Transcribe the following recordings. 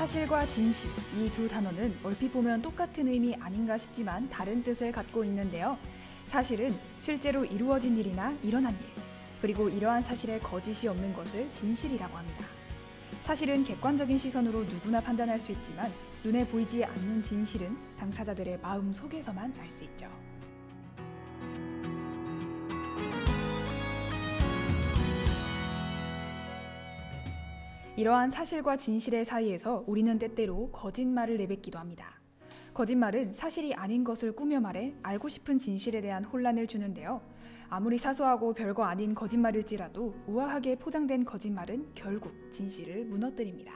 사실과 진실, 이 두 단어는 얼핏 보면 똑같은 의미 아닌가 싶지만 다른 뜻을 갖고 있는데요. 사실은 실제로 이루어진 일이나 일어난 일, 그리고 이러한 사실에 거짓이 없는 것을 진실이라고 합니다. 사실은 객관적인 시선으로 누구나 판단할 수 있지만 눈에 보이지 않는 진실은 당사자들의 마음 속에서만 알 수 있죠. 이러한 사실과 진실의 사이에서 우리는 때때로 거짓말을 내뱉기도 합니다. 거짓말은 사실이 아닌 것을 꾸며 말해 알고 싶은 진실에 대한 혼란을 주는데요. 아무리 사소하고 별거 아닌 거짓말일지라도 우아하게 포장된 거짓말은 결국 진실을 무너뜨립니다.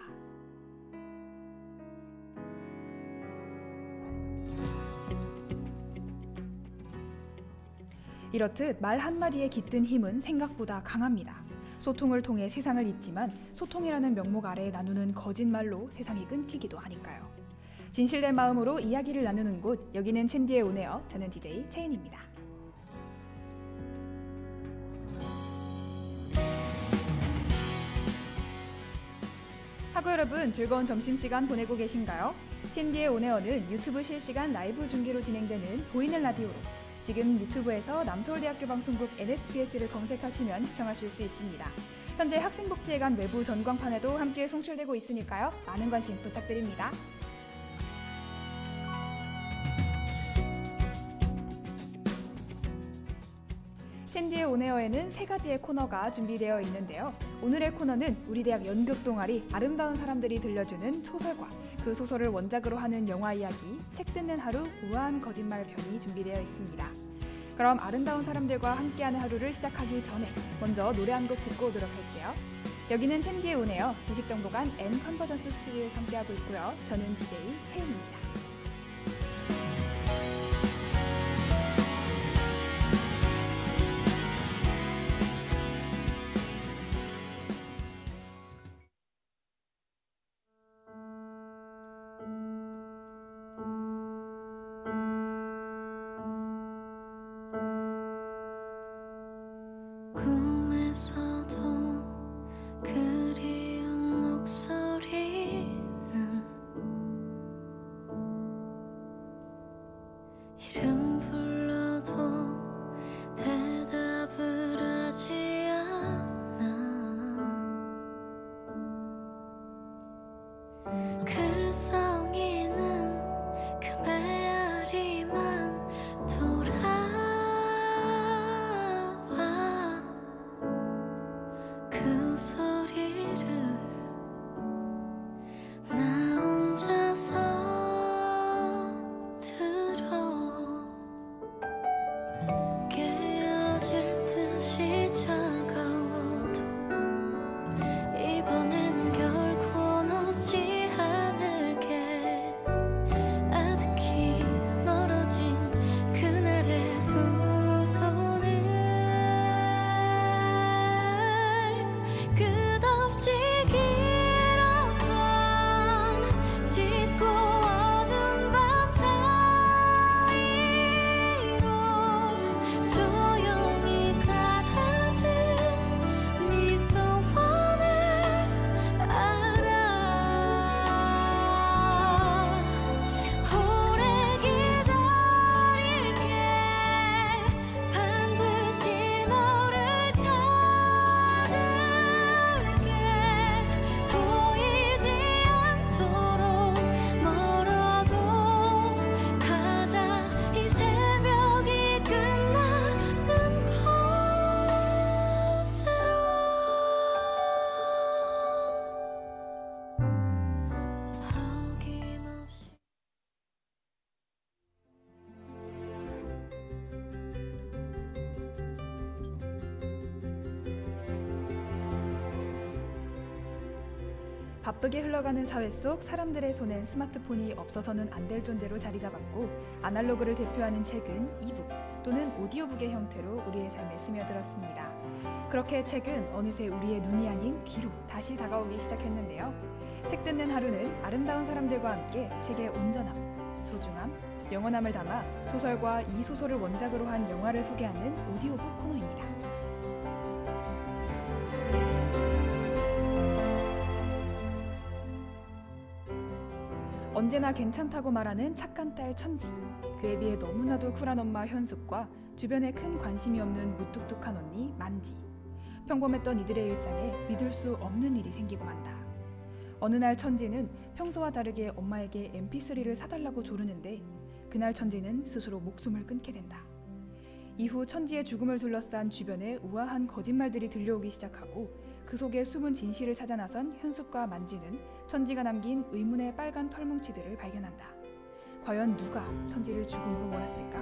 이렇듯 말 한마디에 깃든 힘은 생각보다 강합니다. 소통을 통해 세상을 잇지만 소통이라는 명목 아래 나누는 거짓말로 세상이 끊기기도 하니까요. 진실된 마음으로 이야기를 나누는 곳, 여기는 챈디의 온에어, 저는 DJ 채은입니다. 학우 여러분, 즐거운 점심시간 보내고 계신가요? 챈디의 온에어는 유튜브 실시간 라이브 중계로 진행되는 보이는 라디오로 지금 유튜브에서 남서울대학교 방송국 NSBS를 검색하시면 시청하실 수 있습니다. 현재 학생복지회관 외부 전광판에도 함께 송출되고 있으니까요. 많은 관심 부탁드립니다. 챈디의 온에어에는 3가지의 코너가 준비되어 있는데요. 오늘의 코너는 우리 대학 연극 동아리 아름다운 사람들이 들려주는 소설과 그 소설을 원작으로 하는 영화 이야기, 책 듣는 하루 우아한 거짓말 편이 준비되어 있습니다. 그럼 아름다운 사람들과 함께하는 하루를 시작하기 전에 먼저 노래 한 곡 듣고 오도록 할게요. 여기는 챈디의 온에어 지식정보관 N 컨버전스 스튜디오에서 함께하고 있고요. 저는 DJ 채은입니다. 이름 불러도 대답을 하지 않아. 글썽이는 그 메아리만 돌아와. 그 소리를 나 혼자서 바쁘게 흘러가는 사회 속 사람들의 손엔 스마트폰이 없어서는 안 될 존재로 자리 잡았고 아날로그를 대표하는 책은 이북 또는 오디오북의 형태로 우리의 삶에 스며들었습니다. 그렇게 책은 어느새 우리의 눈이 아닌 귀로 다시 다가오기 시작했는데요. 책 듣는 하루는 아름다운 사람들과 함께 책의 온전함, 소중함, 영원함을 담아 소설과 이 소설을 원작으로 한 영화를 소개하는 오디오북 코너입니다. 언제나 괜찮다고 말하는 착한 딸 천지, 그에 비해 너무나도 쿨한 엄마 현숙과 주변에 큰 관심이 없는 무뚝뚝한 언니 만지. 평범했던 이들의 일상에 믿을 수 없는 일이 생기고 만다. 어느 날 천지는 평소와 다르게 엄마에게 mp3를 사달라고 조르는데 그날 천지는 스스로 목숨을 끊게 된다. 이후 천지의 죽음을 둘러싼 주변에 우아한 거짓말들이 들려오기 시작하고 그 속에 숨은 진실을 찾아 나선 현숙과 만지는 천지가 남긴 의문의 빨간 털뭉치들을 발견한다. 과연 누가 천지를 죽음으로 몰았을까?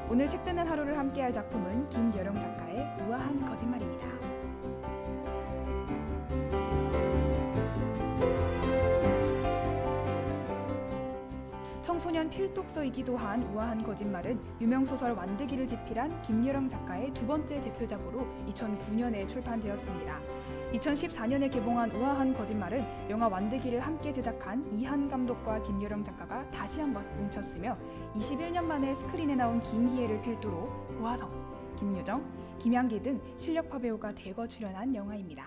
오늘 책 듣는 하루를 함께할 작품은 김여령 작가의 우아한 거짓말입니다. 청소년 필독서이기도 한 우아한 거짓말은 유명소설 완득이를 집필한 김여령 작가의 두 번째 대표작으로 2009년에 출판되었습니다. 2014년에 개봉한 우아한 거짓말은 영화 완득이를 함께 제작한 이한 감독과 김여령 작가가 다시 한번 뭉쳤으며 21년 만에 스크린에 나온 김희애를 필두로 고화성, 김유정, 김양기 등 실력파 배우가 대거 출연한 영화입니다.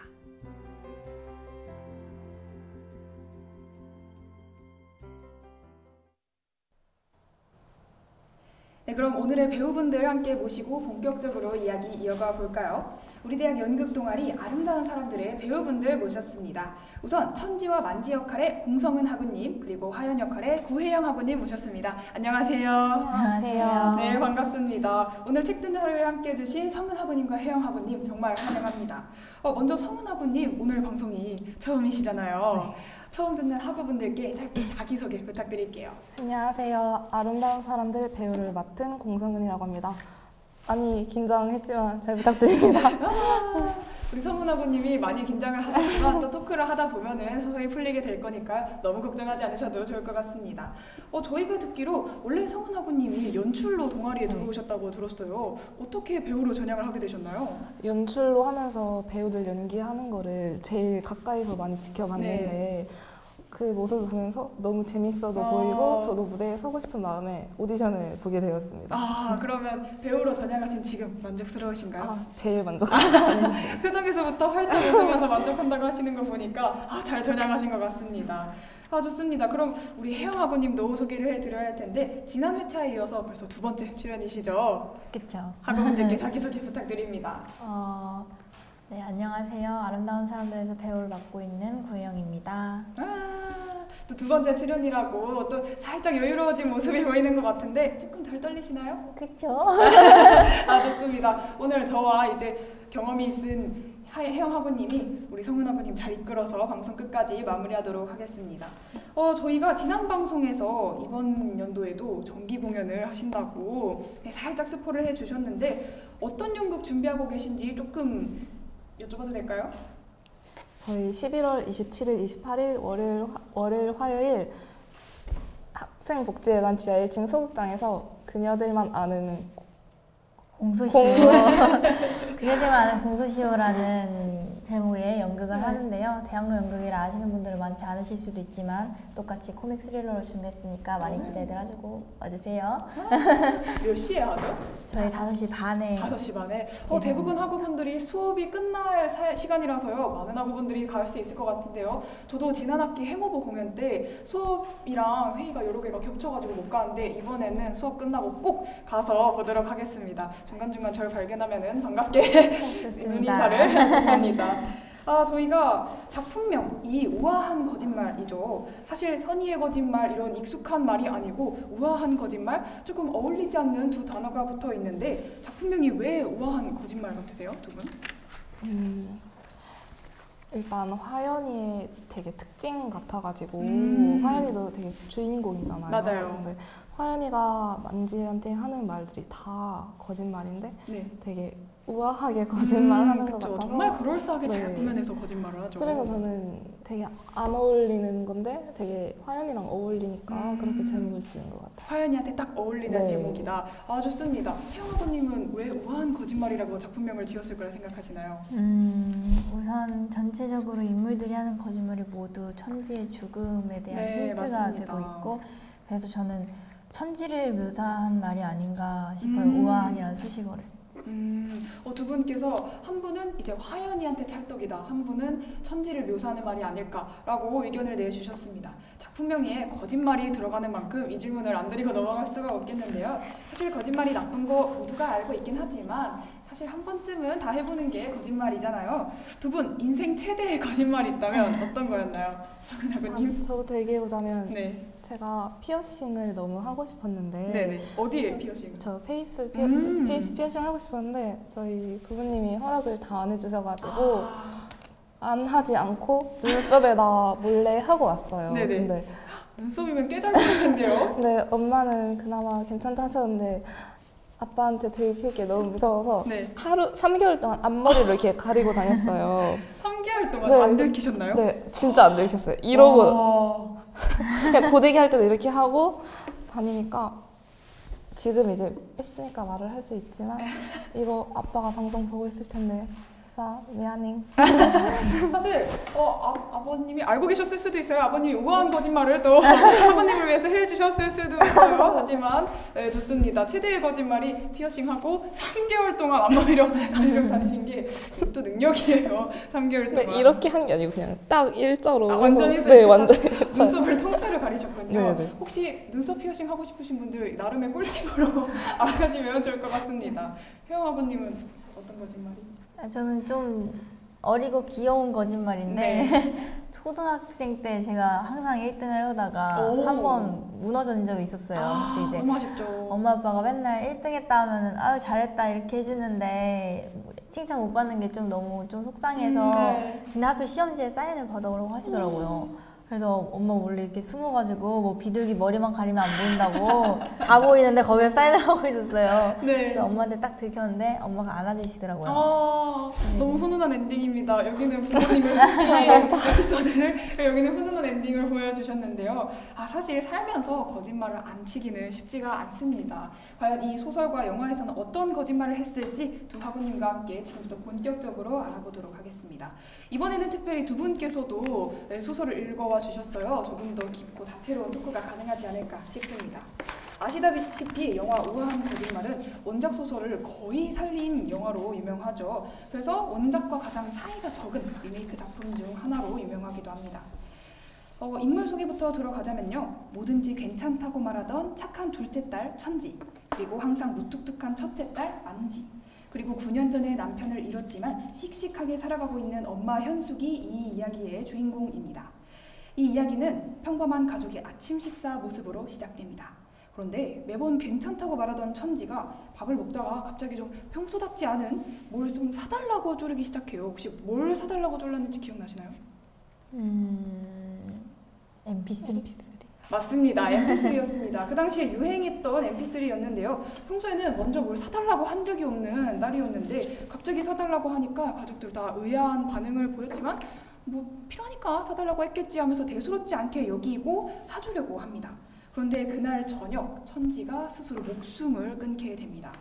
네, 그럼 오늘의 배우분들 함께 모시고 본격적으로 이야기 이어가 볼까요? 우리 대학 연극 동아리 아름다운 사람들의 배우분들 모셨습니다. 우선 천지와 만지 역할의 공성은 하구님, 그리고 화연 역할의 구혜영 하구님 모셨습니다. 안녕하세요. 안녕하세요. 네, 반갑습니다. 오늘 책 듣는 하루에 함께 해주신 성은 하구님과 혜영 하구님 정말 환영합니다. 먼저 성은 하구님, 오늘 방송이 처음이시잖아요. 네. 처음 듣는 학우분들께 짧게 자기소개 부탁드릴게요. 안녕하세요. 아름다운 사람들 배우를 맡은 공성은이라고 합니다. 많이 긴장했지만 잘 부탁드립니다. 우리 성은 학우님이 많이 긴장을 하셨지만 또 토크를 하다 보면은 서서히 풀리게 될 거니까 너무 걱정하지 않으셔도 좋을 것 같습니다. 저희가 듣기로 원래 성은 학우님이 연출로 동아리에 들어오셨다고 들었어요. 어떻게 배우로 전향을 하게 되셨나요? 연출로 하면서 배우들 연기하는 거를 제일 가까이서 많이 지켜봤는데 그 모습을 보면서 너무 재밌어도 보이고 저도 무대에 서고 싶은 마음에 오디션을 보게 되었습니다. 그러면 배우로 전향하신 지금 만족스러우신가요? 제일 만족합니다. 표정에서부터 활짝 웃으면서 만족한다고 하시는 거 보니까 잘 전향하신 것 같습니다. 좋습니다. 그럼 우리 혜영 학우님도 소개를 해드려야 할 텐데 지난 회차에 이어서 벌써 두 번째 출연이시죠? 그렇죠. 학우분들께 자기소개 부탁드립니다. 네, 안녕하세요. 아름다운 사람들에서 배우를 맡고 있는 구혜영입니다. 또 두 번째 출연이라고 또 살짝 여유로워진 모습이 보이는 것 같은데 조금 덜 떨리시나요? 그렇죠. 좋습니다. 오늘 저와 이제 경험이 있은 혜영 학우님이 우리 성은 학우님 잘 이끌어서 방송 끝까지 마무리하도록 하겠습니다. 저희가 지난 방송에서 이번 연도에도 정기 공연을 하신다고 살짝 스포를 해주셨는데 어떤 연극 준비하고 계신지 조금 여쭤봐도 될까요? 저희 11월 27일, 28일 월요일, 화요일 학생복지회관 지하 1층 소극장에서 그녀들만 아는 공소시효. 그녀들만 아는 공소시효라는 제목의 연극을 하는데요. 대학로 연극이라 아시는 분들은 많지 않으실 수도 있지만 똑같이 코믹 스릴러로 준비했으니까 많이 기대들 해주고 와주세요. 몇 시에 하죠? 저희 5시 반에 5시 반에? 대부분 학우분들이 수업이 끝날 시간이라서요. 많은 학우분들이 갈 수 있을 것 같은데요. 저도 지난 학기 행오버 공연 때 수업이랑 회의가 여러 개가 겹쳐가지고 못 가는데 이번에는 수업 끝나고 꼭 가서 보도록 하겠습니다. 중간중간 저를 발견하면 반갑게 눈인사를 해줬습니다. 저희가 작품명이 우아한 거짓말이죠. 사실 선의의 거짓말 이런 익숙한 말이 아니고 우아한 거짓말 조금 어울리지 않는 두 단어가 붙어 있는데 작품명이 왜 우아한 거짓말 같으세요, 두 분? 일단 화연이의 되게 특징 같아가지고 화연이도 되게 주인공이잖아요. 맞아요. 근데 화연이가 만지한테 하는 말들이 다 거짓말인데 되게 우아하게 거짓말하는 것 같아서 정말 그럴싸하게 잘 구현해서 거짓말을 하죠. 그래서 저는 되게 안 어울리는 건데 되게 화연이랑 어울리니까 그렇게 제목을 지은 것 같아요. 화연이한테 딱 어울리는 제목이다. 좋습니다. 혜영 학우님은 왜 우아한 거짓말이라고 작품명을 지었을 거라 생각하시나요? 우선 전체적으로 인물들이 하는 거짓말이 모두 천지의 죽음에 대한 힌트가 맞습니다. 되고 있고 그래서 저는 천지를 묘사한 말이 아닌가 싶어요. 우아한이라는 수식어를. 두 분께서 한 분은 이제 화연이한테 찰떡이다, 한 분은 천지를 묘사하는 말이 아닐까라고 의견을 내주셨습니다. 작품 명의에 거짓말이 들어가는 만큼 이 질문을 안 드리고 넘어갈 수가 없겠는데요. 사실 거짓말이 나쁜 거 모두가 알고 있긴 하지만 사실 한 번쯤은 다 해보는 게 거짓말이잖아요. 두 분 인생 최대의 거짓말이 있다면 어떤 거였나요? 상은아구님? 저부터 얘기해보자면 네. 제가 피어싱을 너무 하고 싶었는데 네네. 어디에 피어싱? 저 페이스 피어싱 하고 싶었는데 저희 부모님이 허락을 다 안 해주셔가지고 안 하지 않고 눈썹에다 몰래 하고 왔어요. 네네. 근데 눈썹이면 꽤 잘 보일 텐데요. 네, 엄마는 그나마 괜찮다 하셨는데 아빠한테 들킬 게 너무 무서워서 네. 3개월 동안 앞머리를 이렇게 가리고 다녔어요. 3개월 동안 네. 안 들키셨나요? 네, 진짜 안 들켰어요. 이러고 그냥 고데기 할 때도 이렇게 하고 다니니까 지금 이제 뺐으니까 말을 할 수 있지만 이거 아빠가 방송 보고 있을 텐데 아빠 미안해. 사실 아버님이 알고 계셨을 수도 있어요. 아버님이 우아한 거짓말을 또 아버님을 위해서 해주셨을 수도 있어요. 하지만 네, 좋습니다. 최대의 거짓말이 피어싱하고 3개월 동안 앞머리로 가리고 다니신 게 또 능력이에요. 3개월 동안. 근데 이렇게 한 게 아니고 그냥 딱 일자로. 완전 해서- 일자. 네, 완전 일자. 눈썹을 통째로 가리셨군요. 네네. 혹시 눈썹 피어싱 하고 싶으신 분들 나름의 꿀팁으로 알아가시면 좋을 것 같습니다. 효영 아버님은 어떤 거짓말이? 저는 좀 어리고 귀여운 거짓말인데 초등학생 때 제가 항상 1등을 하다가 한 번 무너진 적이 있었어요. 근데 이제 너무 아쉽죠. 엄마 아빠가 맨날 1등 했다 하면은 아유 잘했다 이렇게 해주는데 칭찬 못 받는 게 좀 너무 좀 속상해서 네. 근데 하필 시험지에 사인을 받아오라고 하시더라고요. 그래서 엄마 몰래 이렇게 숨어가지고 뭐 비둘기 머리만 가리면 안 보인다고 다 보이는데 거기에 사인을 하고 있었어요. 네. 그래서 엄마한테 딱 들켰는데 엄마가 안아주시더라고요. 너무 훈훈한 엔딩입니다. 여기는 부모님의 숙제의 에피소드를, 여기는 훈훈한 엔딩을 보여주셨는데요. 사실 살면서 거짓말을 안 치기는 쉽지가 않습니다. 과연 이 소설과 영화에서는 어떤 거짓말을 했을지 두 학우님과 함께 지금부터 본격적으로 알아보도록 하겠습니다. 이번에는 특별히 두 분께서도 소설을 읽어와 주셨어요. 조금 더 깊고 다채로운 토크가 가능하지 않을까 싶습니다. 아시다시피 영화 우아한 거짓말은 원작 소설을 거의 살린 영화로 유명하죠. 그래서 원작과 가장 차이가 적은 리메이크 작품 중 하나로 유명하기도 합니다. 인물 소개부터 들어가자면요. 뭐든지 괜찮다고 말하던 착한 둘째 딸 천지, 그리고 항상 무뚝뚝한 첫째 딸 만지, 그리고 9년 전에 남편을 잃었지만 씩씩하게 살아가고 있는 엄마 현숙이 이 이야기의 주인공입니다. 이 이야기는 평범한 가족의 아침 식사 모습으로 시작됩니다. 그런데 매번 괜찮다고 말하던 천지가 밥을 먹다가 갑자기 좀 평소답지 않은 뭘 좀 사달라고 쪼르기 시작해요. 혹시 뭘 사달라고 졸랐는지 기억나시나요? MP3? 맞습니다. MP3였습니다. 그 당시에 유행했던 MP3였는데요. 평소에는 먼저 뭘 사달라고 한 적이 없는 딸이었는데 갑자기 사달라고 하니까 가족들 다 의아한 반응을 보였지만 뭐 필요하니까 사달라고 했겠지 하면서 대수롭지 않게 여기고 사주려고 합니다. 그런데 그날 저녁 천지가 스스로 목숨을 끊게 됩니다.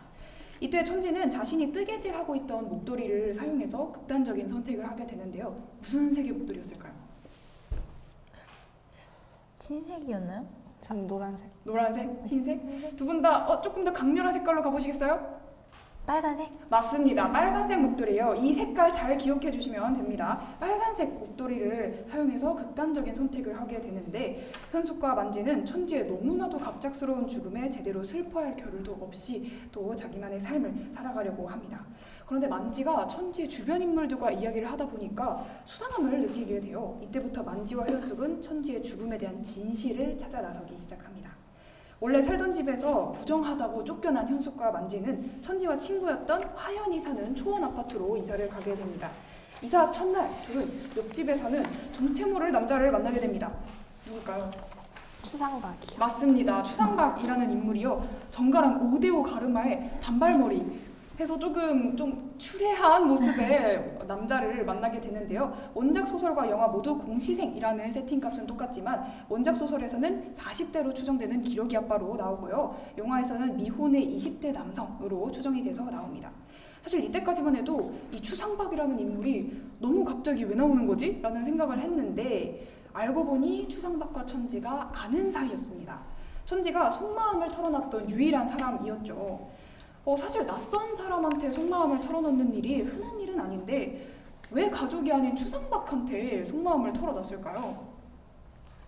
이때 천지는 자신이 뜨개질하고 있던 목도리를 사용해서 극단적인 선택을 하게 되는데요. 무슨 색의 목도리였을까요? 흰색이었나요? 전 노란색. 노란색? 흰색? 두 분 다 조금 더 강렬한 색깔로 가보시겠어요? 빨간색? 맞습니다. 빨간색 목도리예요. 이 색깔 잘 기억해 주시면 됩니다. 빨간색 목도리를 사용해서 극단적인 선택을 하게 되는데 현숙과 만지는 천지의 너무나도 갑작스러운 죽음에 제대로 슬퍼할 겨를도 없이 또 자기만의 삶을 살아가려고 합니다. 그런데 만지가 천지의 주변 인물들과 이야기를 하다 보니까 수상함을 느끼게 돼요. 이때부터 만지와 현숙은 천지의 죽음에 대한 진실을 찾아 나서기 시작합니다. 원래 살던 집에서 부정하다고 쫓겨난 현숙과 만지는 천지와 친구였던 화연이 사는 초원 아파트로 이사를 가게 됩니다. 이사 첫날 둘은 옆집에 사는 정체 모를 남자를 만나게 됩니다. 누굴까요? 추상박이요. 맞습니다. 추상박이라는 인물이요. 정갈한 5대5 가르마에 단발머리 해서 조금 좀 추레한 모습의 남자를 만나게 되는데요. 원작 소설과 영화 모두 공시생이라는 세팅값은 똑같지만 원작 소설에서는 40대로 추정되는 기러기 아빠로 나오고요. 영화에서는 미혼의 20대 남성으로 추정이 돼서 나옵니다. 사실 이때까지만 해도 이 추상박이라는 인물이 너무 갑자기 왜 나오는 거지? 라는 생각을 했는데 알고 보니 추상박과 천지가 아는 사이였습니다. 천지가 속마음을 털어놨던 유일한 사람이었죠. 사실 낯선 사람한테 속마음을 털어놓는 일이 흔한 일은 아닌데 왜 가족이 아닌 추상박한테 속마음을 털어놨을까요?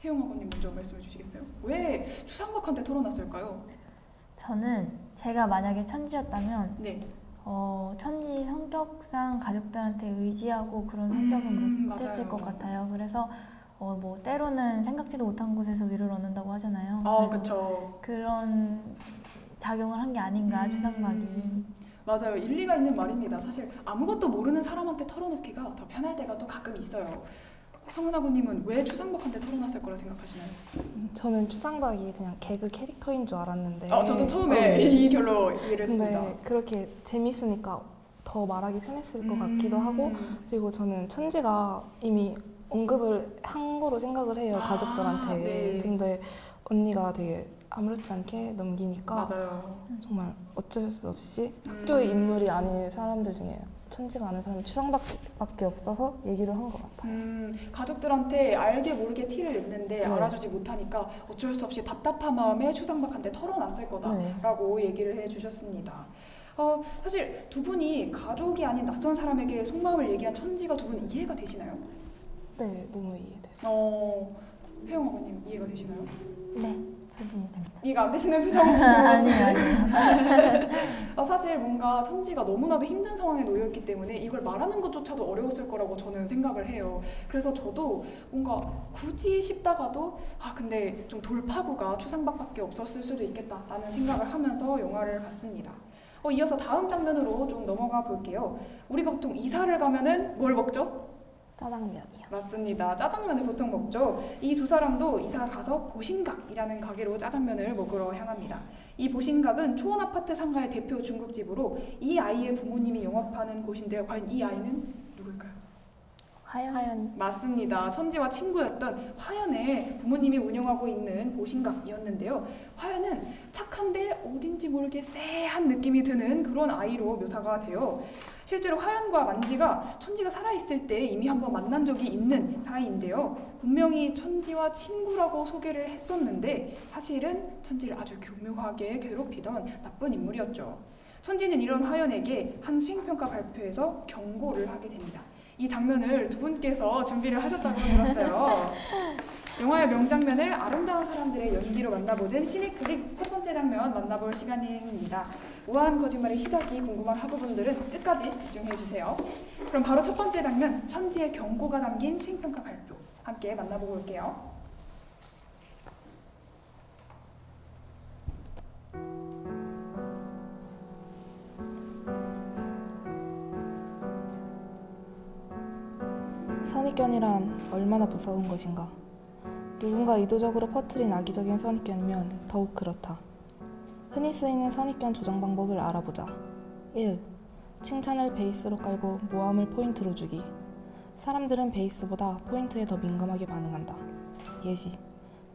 혜영 아버님 먼저 말씀해 주시겠어요? 왜 추상박한테 털어놨을까요? 저는 제가 만약에 천지였다면 네. 천지 성격상 가족들한테 의지하고 그런 성격은 못했을 맞아요. 것 같아요. 그래서 뭐 때로는 생각지도 못한 곳에서 위로를 얻는다고 하잖아요. 그래서 그렇죠. 그런 작용을 한 게 아닌가 추상박이. 맞아요. 일리가 있는 말입니다. 사실 아무것도 모르는 사람한테 털어놓기가 더 편할 때가 또 가끔 있어요. 황은아버님은 왜 추상박한테 털어놨을 거라 생각하시나요? 저는 추상박이 그냥 개그 캐릭터인 줄 알았는데 저도 처음에 이 결로 이해를 했습니다. 근데 그렇게 재밌으니까 더 말하기 편했을 것 같기도 하고 그리고 저는 천지가 이미 언급을 한 거로 생각을 해요. 가족들한테. 네. 근데 언니가 되게 아무렇지 않게 넘기니까 맞아요. 정말 어쩔 수 없이 학교의 인물이 아닌 사람들 중에 천지가 아는 사람이 추상박밖에 없어서 얘기를 한 것 같아요. 가족들한테 알게 모르게 티를 냈는데 네. 알아주지 못하니까 어쩔 수 없이 답답한 마음에 추상박한테 털어놨을 거다라고 얘기를 해주셨습니다. 사실 두 분이 가족이 아닌 낯선 사람에게 속마음을 얘기한 천지가 두 분 이해가 되시나요? 네, 너무 이해돼요. 혜영 아버님 이해가 되시나요? 네, 저도 이해됩니다. 이해가 안 되시는 표정을 아니에요. 사실 뭔가 천지가 너무나도 힘든 상황에 놓여있기 때문에 이걸 말하는 것조차도 어려웠을 거라고 저는 생각을 해요. 그래서 저도 뭔가 굳이 싶다가도 근데 좀 돌파구가 추상박밖에 없었을 수도 있겠다라는 생각을 하면서 영화를 봤습니다. 이어서 다음 장면으로 좀 넘어가 볼게요. 우리가 보통 이사를 가면은 뭘 먹죠? 짜장면이요. 맞습니다. 짜장면을 보통 먹죠. 이 두 사람도 이사 가서 보신각이라는 가게로 짜장면을 먹으러 향합니다. 이 보신각은 초원 아파트 상가의 대표 중국집으로 이 아이의 부모님이 영업하는 곳인데요. 과연 이 아이는 누굴까요? 화연. 맞습니다. 천지와 친구였던 화연의 부모님이 운영하고 있는 보신각이었는데요. 화연은 착한데 어딘지 모르게 쎄한 느낌이 드는 그런 아이로 묘사가 돼요. 실제로 화연과 만지가 천지가 살아있을 때 이미 한번 만난 적이 있는 사이인데요. 분명히 천지와 친구라고 소개를 했었는데 사실은 천지를 아주 교묘하게 괴롭히던 나쁜 인물이었죠. 천지는 이런 화연에게 한 수행평가 발표에서 경고를 하게 됩니다. 이 장면을 두 분께서 준비를 하셨다고 들었어요. 영화의 명장면을 아름다운 사람들의 연기로 만나보는 시네클릭 첫 번째 장면 만나볼 시간입니다. 우아한 거짓말의 시작이 궁금한 학우분들은 끝까지 집중해주세요. 그럼 바로 첫 번째 장면, 천지의 경고가 담긴 수행평가 발표 함께 만나보고 올게요. 선입견이란 얼마나 무서운 것인가. 누군가 의도적으로 퍼뜨린 악의적인 선입견이면 더욱 그렇다. 흔히 쓰이는 선입견 조장 방법을 알아보자. 1. 칭찬을 베이스로 깔고 모함을 포인트로 주기. 사람들은 베이스보다 포인트에 더 민감하게 반응한다. 예시.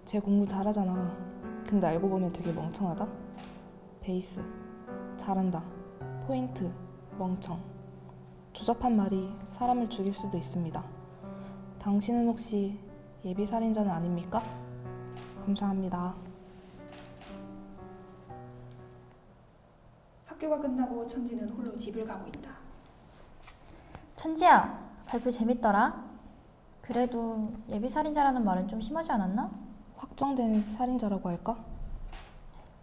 쟤 공부 잘하잖아. 근데 알고 보면 되게 멍청하다. 베이스. 잘한다. 포인트. 멍청. 조잡한 말이 사람을 죽일 수도 있습니다. 당신은 혹시 예비살인자는 아닙니까? 감사합니다. 학교가 끝나고 천지는 홀로 집을 가고 있다. 천지야, 발표 재밌더라. 그래도 예비살인자라는 말은 좀 심하지 않았나? 확정된 살인자라고 할까?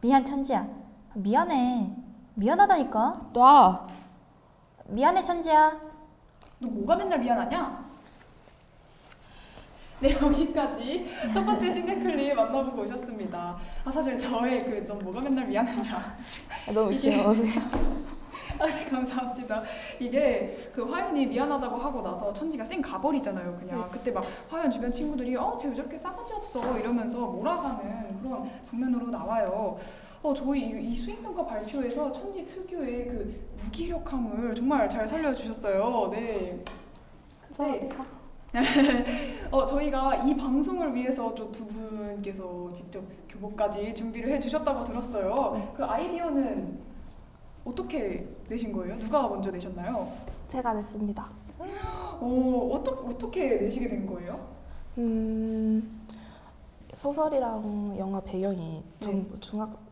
미안 천지야. 미안해. 미안하다니까. 놔! 미안해 천지야. 너 뭐가 맨날 미안하냐? 네, 여기까지 첫 번째 시네클립 만나보고 오셨습니다. 사실 저의 너 뭐가 맨날 미안하냐. 너무 귀여우세요. 네, 감사합니다. 이게 화연이 미안하다고 하고 나서 천지가 쌩 가버리잖아요. 그냥 그때 막 화연 주변 친구들이 쟤 왜 저렇게 싸가지 없어 이러면서 몰아가는 그런 장면으로 나와요. 저희 이 수행평가 발표에서 천지 특유의 그 무기력함을 정말 잘 살려주셨어요. 네. 감사합니다. 저희가 이 방송을 위해서 좀 두 분께서 직접 교복까지 준비를 해주셨다고 들었어요. 네. 그 아이디어는 어떻게 내신 거예요? 누가 먼저 내셨나요? 제가 냈습니다. 어떻게 내시게 된 거예요? 소설이랑 영화 배경이 전부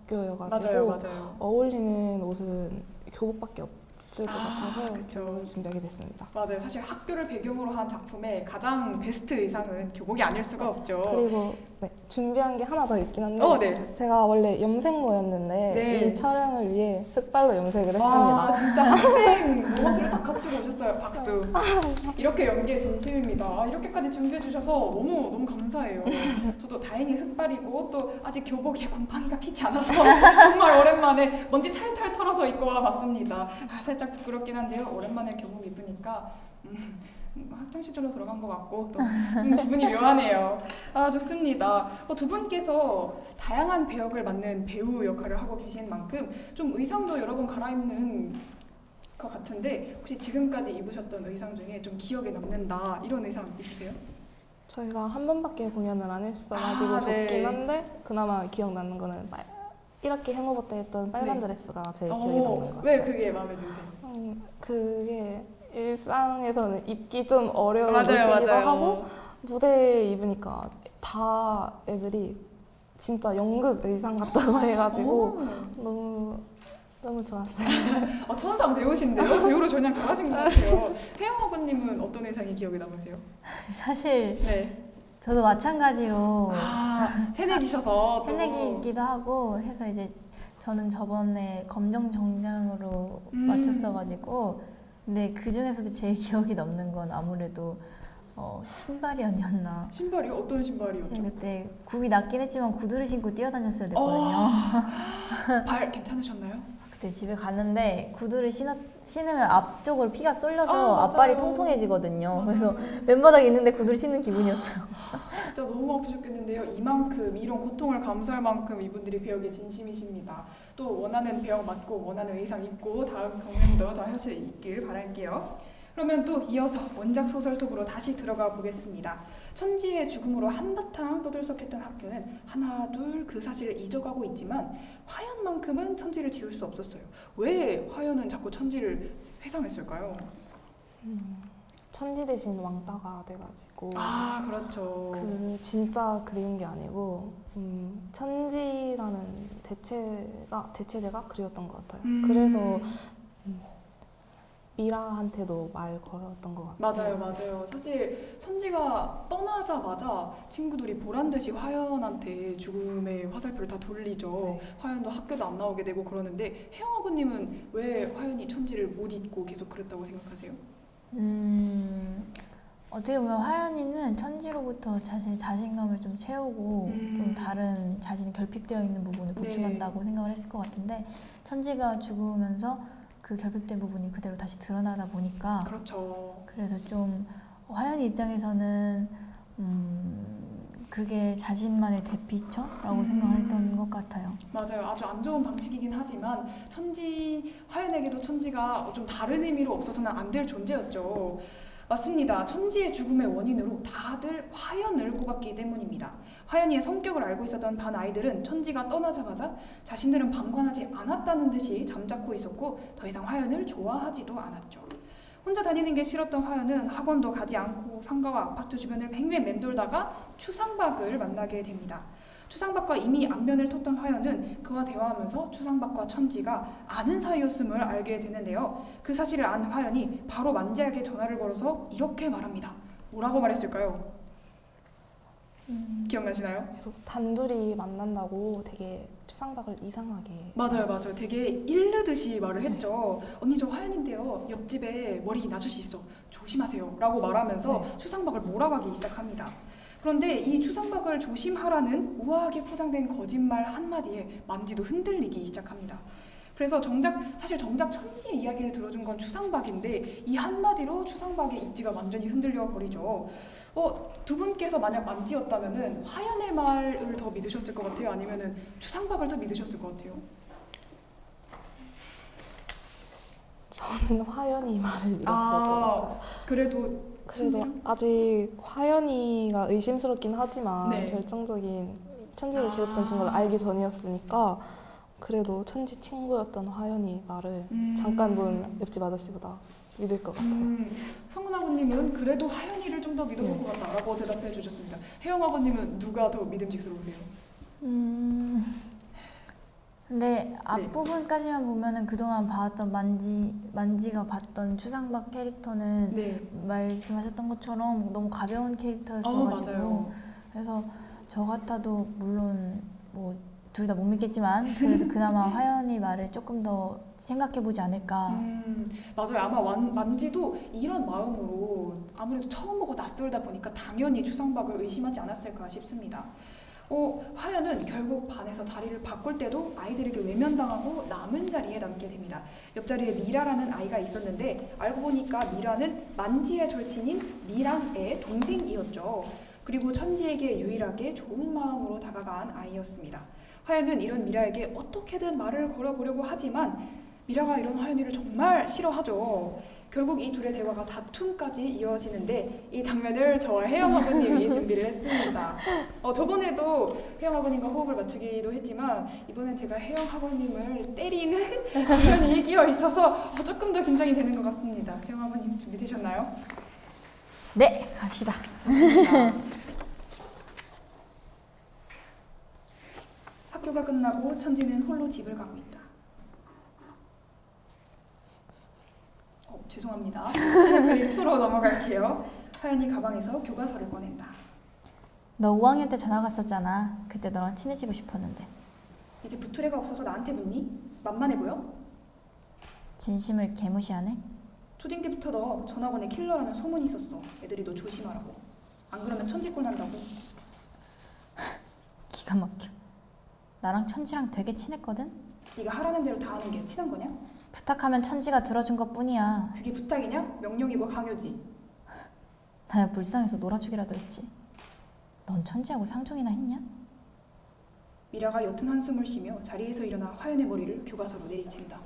학교여가지고 맞아요. 어울리는 옷은 교복밖에 없을 것 같아서 그쵸. 준비하게 됐습니다. 맞아요. 사실 학교를 배경으로 한 작품의 가장 베스트 의상은 교복이 아닐 수가 없죠. 그리고 네, 준비한 게 하나 더 있긴 한데 네. 제가 원래 염색모였는데 네. 이 촬영을 위해 흑발로 염색을 와, 했습니다. 진짜 학생 모먼트를 딱 갖추고 오셨어요. 박수. 이렇게 연기에 진심입니다. 이렇게까지 준비해 주셔서 너무 감사해요. 저도 다행히 흑발이고 또 아직 교복에 곰팡이가 피지 않아서 정말 오랜만에 먼지 탈탈 털어서 입고 와봤습니다. 살짝 부끄럽긴 한데요. 오랜만에 교복 입으니까 학창 시절로 돌아간 것 같고 또 기분이 묘하네요. 좋습니다. 두 분께서 다양한 배역을 맡는 배우 역할을 하고 계신 만큼 좀 의상도 여러 번 갈아입는 것 같은데 혹시 지금까지 입으셨던 의상 중에 좀 기억에 남는다 이런 의상 있으세요? 저희가 한 번밖에 공연을 안 했어가지고 네. 적긴 한데 그나마 기억나는 거는 이렇게 행오버 때 했던 빨간 네. 드레스가 제일 기억에 남는 것 같아요. 왜 그게 마음에 드세요? 그게 일상에서는 입기 좀 어려운 맞아요. 옷이기도 하고 무대에 입으니까 다 애들이 진짜 연극 의상 같다고 해가지고 너무 좋았어요. 천상 배우신데요? 배우로 전향 잘하신 것 같아요. 혜영아군님은 어떤 의상이 기억에 남으세요? 사실 네. 저도 마찬가지로 새내기셔서 또. 새내기이기도 하고 해서 이제 저는 저번에 검정 정장으로 맞췄어가지고 근데 그 중에서도 제일 기억이 남는 건 아무래도 신발이 아니었나. 신발이요? 어떤 신발이었죠? 제가 그때 굽이 낮긴 했지만 구두를 신고 뛰어다녔어야 됐거든요. 발 괜찮으셨나요? 그때 집에 갔는데 구두를 신으면 앞쪽으로 피가 쏠려서 맞아요. 앞발이 통통해지거든요. 맞아요. 그래서 맨바닥에 있는데 구두를 신는 기분이었어요. 진짜 너무 아프셨겠는데요. 이만큼 이런 고통을 감수할 만큼 이분들이 배역에 진심이십니다. 또 원하는 배역 맡고 원하는 의상 입고 다음 공연도 더 할 수 있길 바랄게요. 그러면 또 이어서 원작 소설 속으로 다시 들어가 보겠습니다. 천지의 죽음으로 한바탕 떠들썩했던 학교는 하나 둘 그 사실을 잊어가고 있지만 화연만큼은 천지를 지울 수 없었어요. 왜 화연은 자꾸 천지를 회상했을까요? 천지 대신 왕따가 돼가지고 그렇죠. 그 진짜 그리운 게 아니고 천지라는 대체제가 그리웠던 것 같아요. 그래서 미라한테도 말 걸었던 것 같아요. 맞아요. 사실 천지가 떠나자마자 친구들이 보란듯이 화연한테 죽음의 화살표를 다 돌리죠. 네. 화연도 학교도 안 나오게 되고 그러는데 혜영아군님은 왜 화연이 천지를 못 잊고 계속 그랬다고 생각하세요? 어떻게 보면 화연이는 천지로부터 자신감을 좀 채우고 좀 다른 자신이 결핍되어 있는 부분을 보충한다고 생각을 했을 것 같은데 천지가 죽으면서 그 결핍된 부분이 그대로 다시 드러나다 보니까 그렇죠. 그래서 좀 화연이 입장에서는 그게 자신만의 대피처라고 생각을 했던 것 같아요. 맞아요. 아주 안 좋은 방식이긴 하지만 화연에게도 천지가 좀 다른 의미로 없어서는 안 될 존재였죠. 맞습니다. 천지의 죽음의 원인으로 다들 화연을 꼽았기 때문입니다. 화연이의 성격을 알고 있었던 반 아이들은 천지가 떠나자마자 자신들은 방관하지 않았다는 듯이 잠자코 있었고 더 이상 화연을 좋아하지도 않았죠. 혼자 다니는 게 싫었던 화연은 학원도 가지 않고 상가와 아파트 주변을 뱅뱅 맴돌다가 추상박을 만나게 됩니다. 추상박과 이미 안면을 텄던 화연은 그와 대화하면서 추상박과 천지가 아는 사이였음을 알게 되는데요. 그 사실을 안 화연이 바로 만지에게 전화를 걸어서 이렇게 말합니다. 뭐라고 말했을까요? 기억나시나요? 계속 단둘이 만난다고 되게 추상박을 이상하게 맞아요. 되게 일르듯이 말을 했죠. 언니 저 화연인데요. 옆집에 머리 긴 아저씨 있어. 조심하세요. 라고 말하면서 추상박을 몰아가기 시작합니다. 그런데 이 추상박을 조심하라는 우아하게 포장된 거짓말 한마디에 만지도 흔들리기 시작합니다. 그래서 사실 정작 천지의 이야기를 들어준 건 추상박인데 이 한마디로 추상박의 입지가 완전히 흔들려 버리죠. 두 분께서 만약 만지였다면은 화연의 말을 더 믿으셨을 것 같아요? 아니면은 추상박을 더 믿으셨을 것 같아요? 저는 화연이 말을 믿었을 것 같아요. 그래도 아직 화연이가 의심스럽긴 하지만 결정적인 천지를 괴롭혔던 증거를 알기 전이었으니까 그래도 천지 친구였던 화연이 말을 잠깐 본 옆집 아저씨보다 믿을 것 같아요. 성은아버님은 그래도 화연이를 좀 더 믿어볼 것 같다라고 대답해 주셨습니다. 혜영아버님은 누가 더 믿음직스러우세요? 근데 앞부분까지만 보면은 그동안 봐왔던 만지가 봤던 추상박 캐릭터는 네. 말씀하셨던 것처럼 너무 가벼운 캐릭터였어가지고 맞아요. 그래서 저 같아도 물론 뭐 둘 다 못 믿겠지만 그래도 그나마 화연이 말을 조금 더 생각해보지 않을까. 맞아요. 아마 만지도 이런 마음으로 아무래도 처음 보고 낯설다 보니까 당연히 추상박을 의심하지 않았을까 싶습니다. 화연은 결국 반에서 자리를 바꿀 때도 아이들에게 외면당하고 남은 자리에 남게 됩니다. 옆자리에 미라라는 아이가 있었는데 알고 보니까 미라는 만지의 절친인 미랑의 동생이었죠. 그리고 천지에게 유일하게 좋은 마음으로 다가간 아이였습니다. 화연은 이런 미라에게 어떻게든 말을 걸어보려고 하지만 미라가 이런 화연이를 정말 싫어하죠. 결국 이 둘의 대화가 다툼까지 이어지는데 이 장면을 저와 혜영 아버님이 준비를 했습니다. 저번에도 혜영 아버님과 호흡을 맞추기도 했지만 이번엔 제가 혜영 아버님을 때리는 장면이 끼어 있어서 조금 더 긴장이 되는 것 같습니다. 혜영 아버님 준비되셨나요? 네, 갑시다. 좋습니다. 학교가 끝나고 천지는 홀로 집을 가고 있다. 죄송합니다. 그림 2로 넘어갈게요. 화연이 가방에서 교과서를 꺼낸다. 너 5학년 때 전학 갔었잖아. 그때 너랑 친해지고 싶었는데. 이제 부트레가 없어서 나한테 묻니? 만만해 보여? 진심을 개무시하네? 초딩 때부터 너 전학원에 킬러라는 소문이 있었어. 애들이 너 조심하라고. 안 그러면 천지꼴 난다고. 기가 막혀. 나랑 천지랑 되게 친했거든? 네가 하라는 대로 다 하는 게 친한 거냐? 부탁하면 천지가 들어준 것뿐이야. 그게 부탁이냐? 명령이고 강요지. 나야 불쌍해서 놀아주기라도 했지. 넌 천지하고 상종이나 했냐? 미라가 옅은 한숨을 쉬며 자리에서 일어나 화연의 머리를 교과서로 내리친다.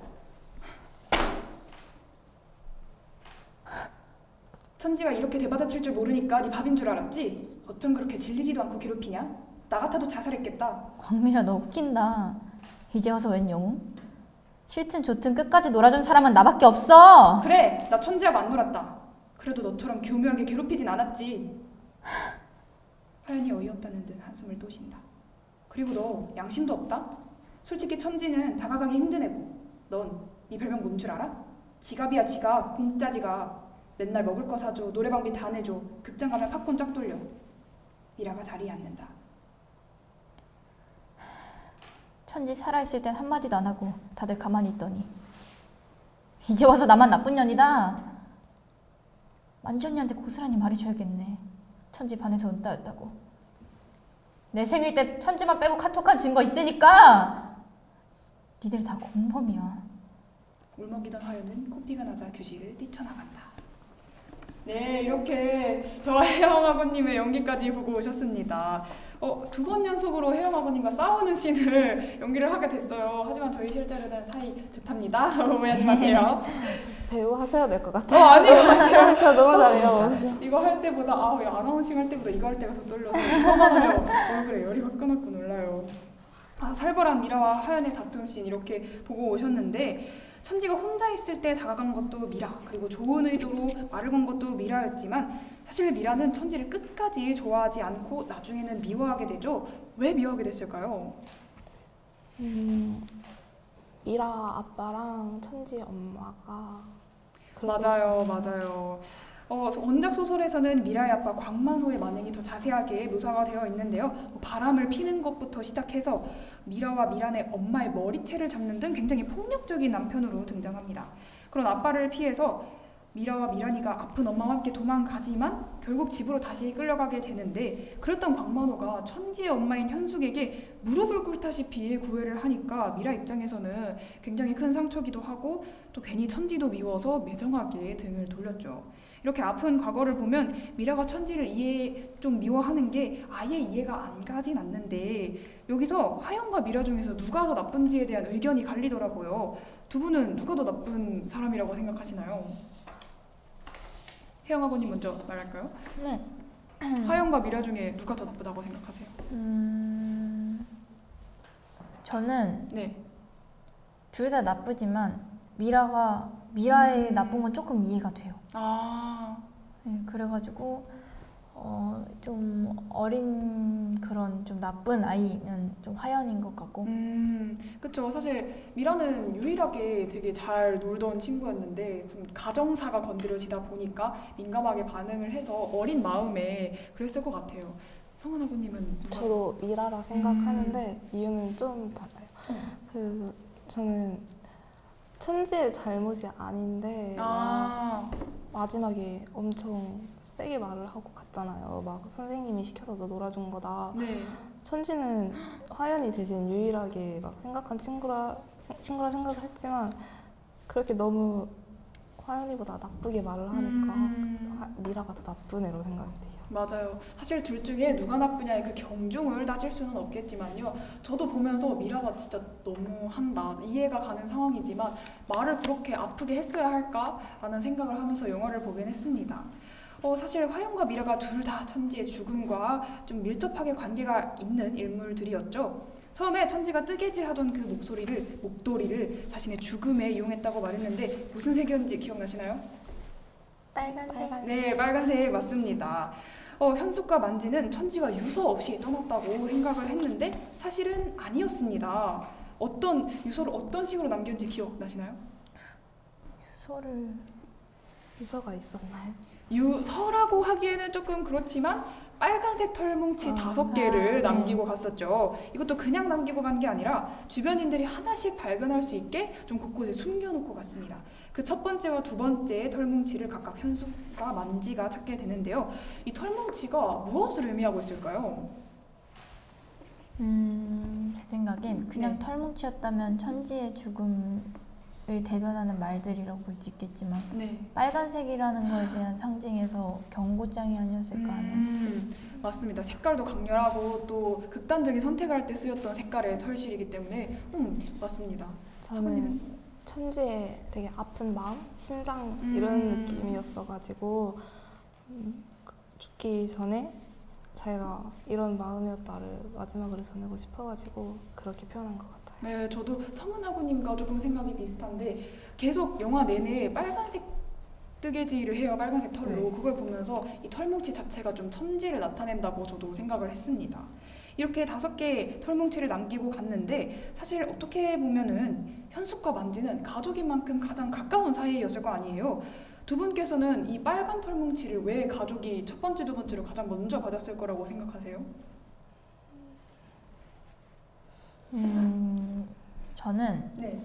천지가 이렇게 대받아칠 줄 모르니까 네 밥인 줄 알았지? 어쩜 그렇게 질리지도 않고 괴롭히냐? 나 같아도 자살했겠다. 광미라 너 웃긴다. 이제 와서 웬 영웅? 싫든 좋든 끝까지 놀아준 사람은 나밖에 없어. 그래, 나 천지하고 안 놀았다. 그래도 너처럼 교묘하게 괴롭히진 않았지. 화연이 어이없다는 듯 한숨을 또 쉰다. 그리고 너 양심도 없다? 솔직히 천지는 다가가기 힘든 애고 넌 네 별명 뭔 줄 알아? 지갑이야 지갑, 공짜 지갑. 맨날 먹을 거 사줘, 노래방비 다 내줘, 극장 가면 팝콘 쫙 돌려. 미라가 자리에 앉는다. 천지 살아있을 땐 한마디도 안 하고 다들 가만히 있더니 이제 와서 나만 나쁜 년이다. 만지 언니한테 고스란히 말해줘야겠네. 천지 반에서 은따였다고. 내 생일 때 천지만 빼고 카톡한 증거 있으니까. 니들 다 공범이야. 울먹이던 화연은 코피가 나자 교실을 뛰쳐나간다. 네, 이렇게 저와 혜영 아버님의 연기까지 보고 오셨습니다. 2번 연속으로 혜영 아버님과 싸우는 씬을 연기를 하게 됐어요. 하지만 저희 실제로는 사이 좋답니다. 오해하지 마세요. 배우 하셔야 될 것 같아요. 아니요. 진짜 너무 잘해요. 이거 할 때보다 아나운싱 할 때보다 이거 할 때가 더 떨려서 이거만 하면 얼굴에 열이 확 끊었고 놀라요. 살벌한 미라와 하연의 다툼 씬 이렇게 보고 오셨는데 천지가 혼자 있을 때 다가간 것도 미라, 그리고 좋은 의도로 말을 건 것도 미라였지만 사실 미라는 천지를 끝까지 좋아하지 않고 나중에는 미워하게 되죠. 왜 미워하게 됐을까요? 미라 아빠랑 천지 엄마가 맞아요. 원작 소설에서는 미라의 아빠 광만호의 만행이 더 자세하게 묘사가 되어 있는데요. 바람을 피는 것부터 시작해서 미라와 미란의 엄마의 머리채를 잡는 등 굉장히 폭력적인 남편으로 등장합니다. 그런 아빠를 피해서 미라와 미란이가 아픈 엄마와 함께 도망가지만 결국 집으로 다시 끌려가게 되는데 그랬던 광만호가 천지의 엄마인 현숙에게 무릎을 꿇다시피 구애를 하니까 미라 입장에서는 굉장히 큰 상처기도 하고 또 괜히 천지도 미워서 매정하게 등을 돌렸죠. 이렇게 아픈 과거를 보면 미라가 천지를 좀 미워하는 게 아예 이해가 안 가진 않는데 여기서 화연과 미라 중에서 누가 더 나쁜지에 대한 의견이 갈리더라고요. 두 분은 누가 더 나쁜 사람이라고 생각하시나요? 혜영 아버님 먼저 말할까요? 네. 화연과 미라 중에 누가 더 나쁘다고 생각하세요? 저는 네. 둘 다 나쁘지만 미라의 나쁜 건 조금 이해가 돼요. 아, 네, 그래가지고 좀 어린 그런 좀 나쁜 아이는 좀 화연인 것 같고. 그쵸. 사실 미라는 유일하게 되게 잘 놀던 친구였는데 좀 가정사가 건드려지다 보니까 민감하게 반응을 해서 어린 마음에 그랬을 것 같아요. 성은 아버님은 누가? 저도 미라라 생각하는데 이유는 좀 달라요. 저는 천지의 잘못이 아닌데 마지막에 엄청 세게 말을 하고 갔잖아요. 막 선생님이 시켜서 너 놀아준 거다. 네. 천지는 화연이 대신 유일하게 막 생각한 친구라 생각을 했지만 그렇게 너무 화연이보다 나쁘게 말을 하니까 미라가 더 나쁜 애로 생각이 돼요. 맞아요. 사실 둘 중에 누가 나쁘냐의 그 경중을 따질 수는 없겠지만요. 저도 보면서 미라가 진짜 너무한다. 이해가 가는 상황이지만 말을 그렇게 아프게 했어야 할까라는 생각을 하면서 영화를 보긴 했습니다. 사실 화연과 미라가 둘 다 천지의 죽음과 좀 밀접하게 관계가 있는 인물들이었죠. 처음에 천지가 뜨개질하던 그 목도리를 자신의 죽음에 이용했다고 말했는데 무슨 색이었는지 기억나시나요? 빨간색. 네, 빨간색 맞습니다. 현숙과 만지는 천지가 유서 없이 떠났다고 생각을 했는데 사실은 아니었습니다. 유서를 어떤 식으로 남겼는지 기억나시나요? 유서가 있었나요? 유서라고 하기에는 조금 그렇지만 빨간색 털뭉치 5개를 남기고 갔었죠. 이것도 그냥 남기고 간 게 아니라 주변인들이 하나씩 발견할 수 있게 좀 곳곳에 숨겨놓고 갔습니다. 그 첫 번째와 두 번째 털뭉치를 각각 현숙과 만지가 찾게 되는데요. 이 털뭉치가 무엇을 의미하고 있을까요? 제 생각엔 그냥 네. 털뭉치였다면 천지의 죽음을 대변하는 말들이라고 볼 수 있겠지만 네. 빨간색이라는 거에 대한 상징에서 경고장이 아니었을까 하는. 맞습니다. 색깔도 강렬하고 또 극단적인 선택을 할 때 쓰였던 색깔의 털실이기 때문에 맞습니다. 저는 천지의 되게 아픈 마음, 심장 이런 느낌이었어가지고 죽기 전에 자기가 이런 마음이었다를 마지막으로 전하고 싶어가지고 그렇게 표현한 것 같아요. 네, 저도 성은아구님과 조금 생각이 비슷한데 계속 영화 내내 빨간색 뜨개질을 해요. 빨간색 털로. 네. 그걸 보면서 이 털뭉치 자체가 좀 천지를 나타낸다고 저도 생각을 했습니다. 이렇게 5개의 털뭉치를 남기고 갔는데 사실 어떻게 보면은 현숙과 만지는 가족인 만큼 가장 가까운 사이였을 거 아니에요. 두 분께서는 이 빨간 털뭉치를 왜 가족이 첫 번째, 두 번째로 가장 먼저 받았을 거라고 생각하세요? 저는 네.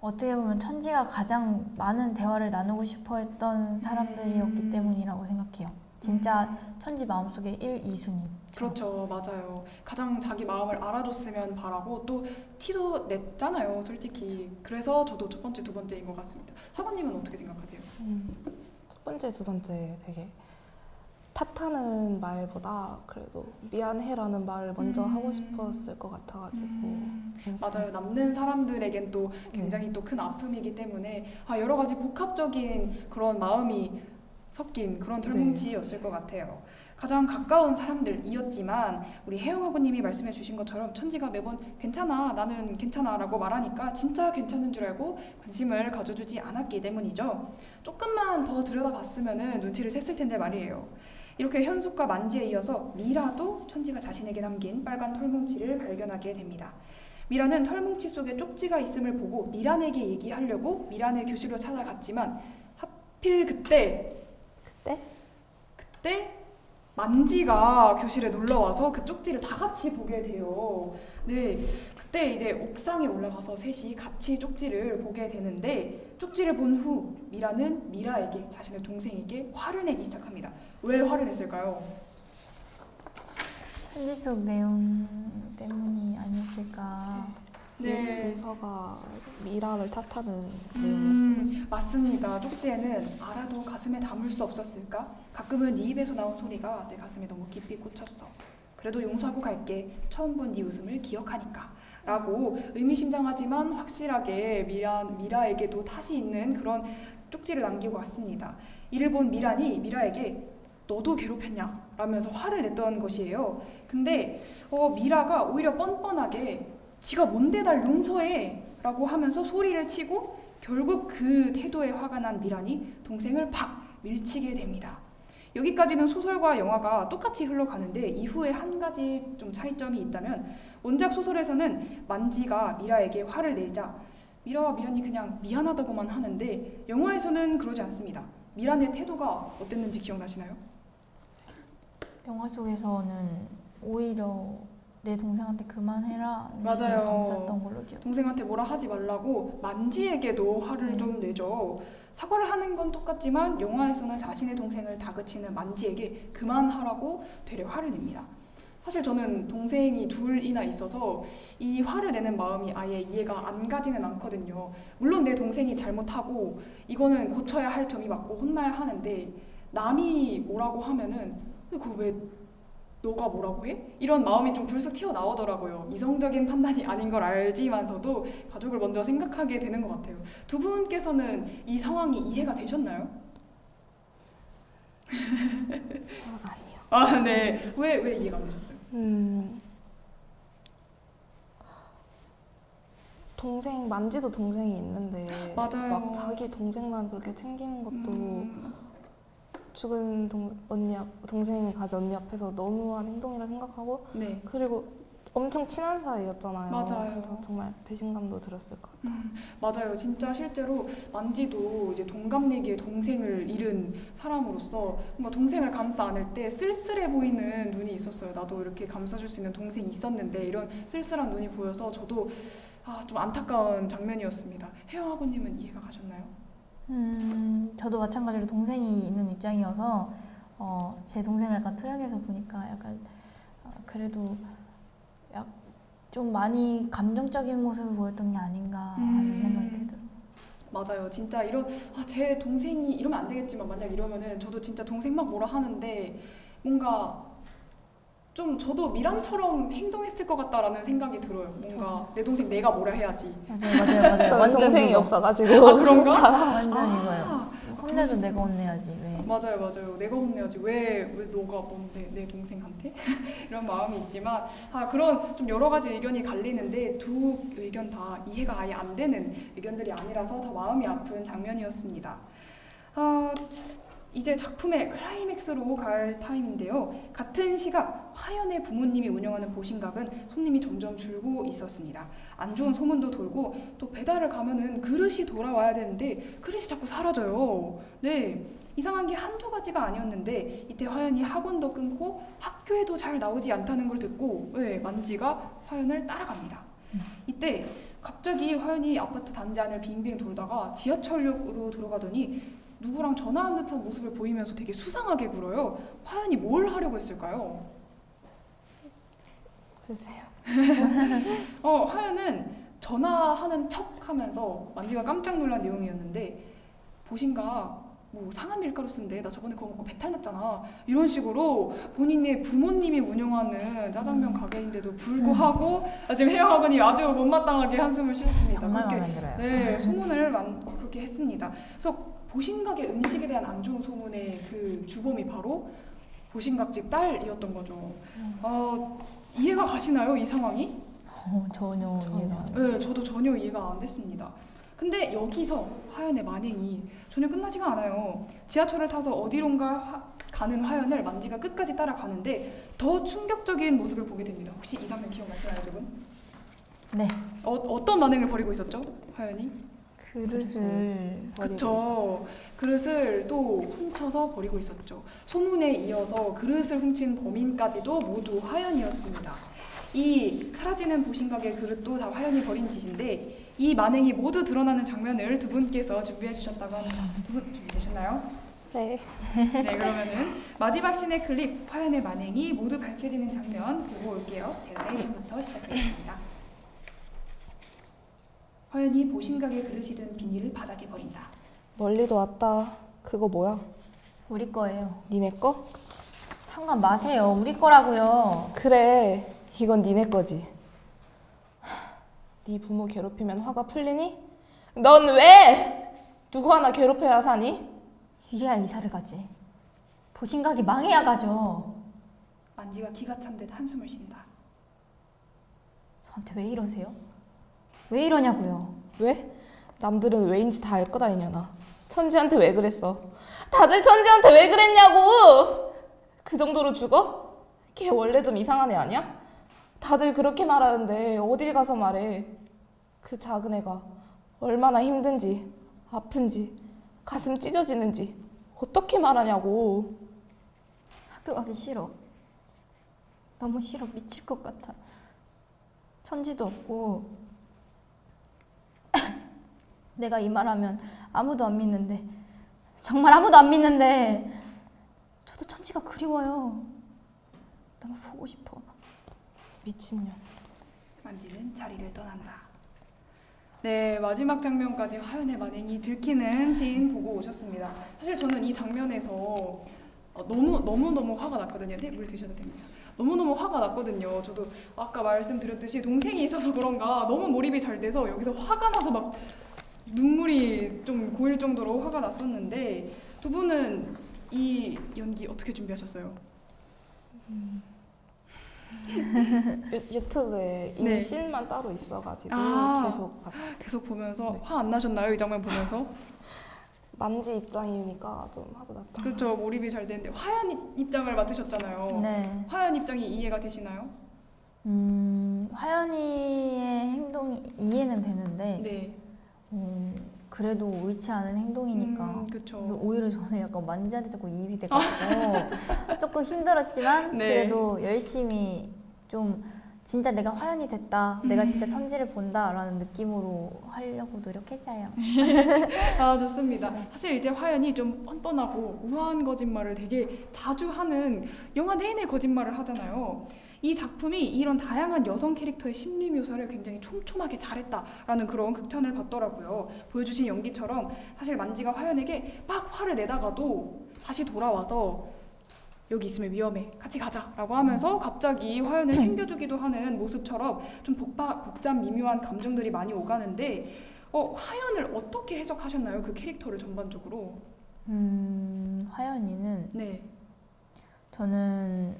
어떻게 보면 천지가 가장 많은 대화를 나누고 싶어 했던 사람들이었기 때문이라고 생각해요. 진짜 천지 마음속에 1, 2순위. 그렇죠. 맞아요. 가장 자기 마음을 알아줬으면 바라고 또 티도 냈잖아요. 솔직히. 그래서 저도 첫 번째, 두 번째인 것 같습니다. 학원님은 어떻게 생각하세요? 첫 번째, 두 번째 되게 탓하는 말보다 그래도 미안해라는 말을 먼저 하고 싶었을 것 같아가지고 맞아요. 남는 사람들에겐 또 굉장히 또 큰 아픔이기 때문에 여러 가지 복합적인 그런 마음이 섞인 그런 털뭉치였을 것 같아요. 가장 가까운 사람들이었지만 우리 혜영아버님이 말씀해 주신 것처럼 천지가 매번 괜찮아, 나는 괜찮아 라고 말하니까 진짜 괜찮은 줄 알고 관심을 가져주지 않았기 때문이죠. 조금만 더 들여다봤으면 눈치를 챘을 텐데 말이에요. 이렇게 현숙과 만지에 이어서 미라도 천지가 자신에게 남긴 빨간 털뭉치를 발견하게 됩니다. 미라는 털뭉치 속에 쪽지가 있음을 보고 미란에게 얘기하려고 미란의 교실로 찾아갔지만 하필 그때 만지가 교실에 놀러와서 그 쪽지를 다 같이 보게 돼요. 네, 그때 이제 옥상에 올라가서 셋이 같이 쪽지를 보게 되는데 쪽지를 본 후 미라는 미라에게 자신의 동생에게 화를 내기 시작합니다. 왜 화를 냈을까요? 편지 속 내용 때문이 아니었을까. 네. 유서가 미라를 탓하는 내용이었어요. 맞습니다. 쪽지에는 알아도 가슴에 담을 수 없었을까? 가끔은 네 입에서 나온 소리가 내 가슴에 너무 깊이 꽂혔어. 그래도 용서하고 갈게. 처음 본 네 웃음을 기억하니까. 라고 의미심장하지만 확실하게 미라에게도 탓이 있는 그런 쪽지를 남기고 왔습니다. 이를 본 미란이 미라에게 너도 괴롭혔냐? 라면서 화를 냈던 것이에요. 근데 미라가 오히려 뻔뻔하게 지가 뭔데 날 용서해 라고 하면서 소리를 치고 결국 그 태도에 화가 난 미란이 동생을 팍 밀치게 됩니다. 여기까지는 소설과 영화가 똑같이 흘러가는데 이후에 한 가지 좀 차이점이 있다면 원작 소설에서는 만지가 미라에게 화를 내자 미라와 미란이 그냥 미안하다고만 하는데 영화에서는 그러지 않습니다. 미란의 태도가 어땠는지 기억나시나요? 영화 속에서는 오히려 내 동생한테 그만해라 맞아요. 감쌌던 걸로 기억. 동생한테 뭐라 하지 말라고 만지에게도 화를 좀 내죠. 사과를 하는 건 똑같지만 영화에서는 자신의 동생을 다그치는 만지에게 그만하라고 되려 화를 냅니다. 사실 저는 동생이 둘이나 있어서 이 화를 내는 마음이 아예 이해가 안 가지는 않거든요. 물론 내 동생이 잘못하고 이거는 고쳐야 할 점이 맞고 혼나야 하는데 남이 뭐라고 하면은 그거 왜 너가 뭐라고 해? 이런 마음이 좀 불쑥 튀어나오더라고요. 이성적인 판단이 아닌 걸 알지만서도 가족을 먼저 생각하게 되는 것 같아요. 두 분께서는 이 상황이 이해가 되셨나요? 아니요. 아, 네. 왜 이해가 안 되셨어요? 동생 만지도 동생이 있는데 맞아요. 막 자기 동생만 그렇게 챙기는 것도 죽은 동생이 가진 언니 앞에서 너무한 행동이라 생각하고 네. 그리고 엄청 친한 사이였잖아요. 맞아요. 그래서 정말 배신감도 들었을 것 같아요. 맞아요. 진짜 실제로 만지도 이제 동갑내기의 동생을 잃은 사람으로서 뭔가 동생을 감싸 안을 때 쓸쓸해 보이는 눈이 있었어요. 나도 이렇게 감싸줄 수 있는 동생이 있었는데 이런 쓸쓸한 눈이 보여서 저도 좀 안타까운 장면이었습니다. 혜영 학우님은 이해가 가셨나요? 저도 마찬가지로 동생이 있는 입장이어서 제 동생을 약간 투영해서 보니까 약간 그래도 좀 많이 감정적인 모습을 보였던 게 아닌가 하는 생각이 들더라고요. 맞아요. 진짜 제 동생이 이러면 안 되겠지만 만약 이러면은 저도 진짜 동생 막 뭐라 하는데 뭔가 좀 저도 미란처럼 행동했을 것 같다라는 생각이 들어요. 뭔가 내 동생 내가 뭐라 해야지. 맞아요. 저는 완전 동생이 그거. 없어가지고 그런가? 완전 이거예요. 혼내도 내가 혼내야지 왜. 맞아요. 내가 혼내야지. 왜 너가 뭔데 내 동생한테? 이런 마음이 있지만 그런 좀 여러 가지 의견이 갈리는데 두 의견 다 이해가 아예 안 되는 의견들이 아니라서 더 마음이 아픈 장면이었습니다. 이제 작품의 클라이맥스로 갈 타임인데요. 같은 시각 화연의 부모님이 운영하는 보신각은 손님이 점점 줄고 있었습니다. 안 좋은 소문도 돌고 또 배달을 가면은 그릇이 돌아와야 되는데 그릇이 자꾸 사라져요. 네, 이상한 게 한두 가지가 아니었는데 이때 화연이 학원도 끊고 학교에도 잘 나오지 않다는 걸 듣고 만지가 화연을 따라갑니다. 이때 갑자기 화연이 아파트 단지 안을 빙빙 돌다가 지하철역으로 들어가더니 누구랑 전화한 듯한 모습을 보이면서 되게 수상하게 굴어요. 화연이 뭘 하려고 했을까요? 글쎄요. 화연은 전화하는 척 하면서 만지가 깜짝 놀란 내용이었는데 보신가 뭐 상한 밀가루 쓴데 나 저번에 그거 먹고 배탈 났잖아 이런 식으로 본인의 부모님이 운영하는 짜장면 가게인데도 불구하고 지금 혜영 학원이 아주 못마땅하게 한숨을 쉬었습니다. 정말 그렇게, 마음에 들어요. 네, 소문을 그렇게 했습니다. 그래서 보신각의 음식에 대한 안 좋은 소문의 그 주범이 바로 보신각집 딸이었던 거죠. 이해가 가시나요, 이 상황이? 전혀 이해가 안 네, 저도 전혀 이해가 안 됐습니다. 근데 여기서 화연의 만행이 전혀 끝나지가 않아요. 지하철을 타서 어디론가 가는 화연을 만지가 끝까지 따라가는데 더 충격적인 모습을 보게 됩니다. 혹시 이 장면 기억나시나요, 여러분? 네. 어떤 만행을 벌이고 있었죠, 화연이? 그릇을 그쵸. 그릇을 또 훔쳐서 버리고 있었죠. 소문에 이어서 그릇을 훔친 범인까지도 모두 화연이었습니다. 이 사라지는 보신각의 그릇도 다 화연이 버린 짓인데 이 만행이 모두 드러나는 장면을 두 분께서 준비해 주셨다고 합니다. 두 분 준비되셨나요? 네. 네, 그러면은 마지막 씬의 클립 화연의 만행이 모두 밝혀지는 장면 보고 올게요. 제너레이션부터 시작하겠습니다. 화연이 보신각의 그릇이 든 비닐을 바닥에 버린다. 멀리도 왔다. 그거 뭐야? 우리 거예요. 니네 거? 상관 마세요. 우리 거라고요. 그래. 이건 니네 거지. 네 부모 괴롭히면 화가 풀리니? 넌 왜? 누구 하나 괴롭혀야 사니? 이래야 이사를 가지. 보신각이 망해야 가죠. 만지가 기가 찬 듯 한숨을 쉰다. 저한테 왜 이러세요? 왜 이러냐고요. 왜? 남들은 왜인지 다 알 거다 이년아. 천지한테 왜 그랬어? 다들 천지한테 왜 그랬냐고! 그 정도로 죽어? 걔 원래 좀 이상한 애 아니야? 다들 그렇게 말하는데 어딜 가서 말해. 그 작은 애가 얼마나 힘든지, 아픈지, 가슴 찢어지는지 어떻게 말하냐고. 학교 가기 싫어. 너무 싫어. 미칠 것 같아. 천지도 없고 내가 이 말하면 아무도 안 믿는데, 정말 아무도 안 믿는데 저도 천지가 그리워요. 너무 보고 싶어. 미친년. 만지는 자리를 떠난다. 네, 마지막 장면까지 화연의 만행이 들키는 씬 보고 오셨습니다. 사실 저는 이 장면에서 너무 화가 났거든요. 네, 물 드셔도 됩니다. 너무 화가 났거든요. 저도 아까 말씀드렸듯이 동생이 있어서 그런가 너무 몰입이 잘 돼서 여기서 화가 나서 막 눈물이 좀 고일 정도로 화가 났었는데, 두 분은 이 연기 어떻게 준비하셨어요? 유튜브에 이 네. 씬만 따로 있어가지고 계속 봤어요. 계속 보면서 네. 화 안 나셨나요? 이 장면 보면서? 만지 입장이니까 좀 화가 났다. 그렇죠. 몰입이 잘 되는데 화연 입장을 맡으셨잖아요. 네. 화연 입장이 이해가 되시나요? 화연이의 행동이 이해는 되는데 네. 그래도 옳지 않은 행동이니까 그렇죠. 그래서 오히려 저는 약간 만지한테 자꾸 이입이 돼가지고 조금 힘들었지만 네. 그래도 열심히 좀 진짜 내가 화연이 됐다, 내가 진짜 천지를 본다라는 느낌으로 하려고 노력했어요. 아, 좋습니다. 사실 이제 화연이 좀 뻔뻔하고 우아한 거짓말을 되게 자주 하는, 영화 내내 거짓말을 하잖아요. 이 작품이 이런 다양한 여성 캐릭터의 심리 묘사를 굉장히 촘촘하게 잘했다라는 그런 극찬을 받더라고요. 보여주신 연기처럼 사실 만지가 화연에게 막 화를 내다가도 다시 돌아와서 여기 있으면 위험해, 같이 가자 라고 하면서 갑자기 화연을 챙겨주기도 하는 모습처럼 좀 복잡 미묘한 감정들이 많이 오가는데, 화연을 어떻게 해석하셨나요? 그 캐릭터를 전반적으로. 화연이는 네. 저는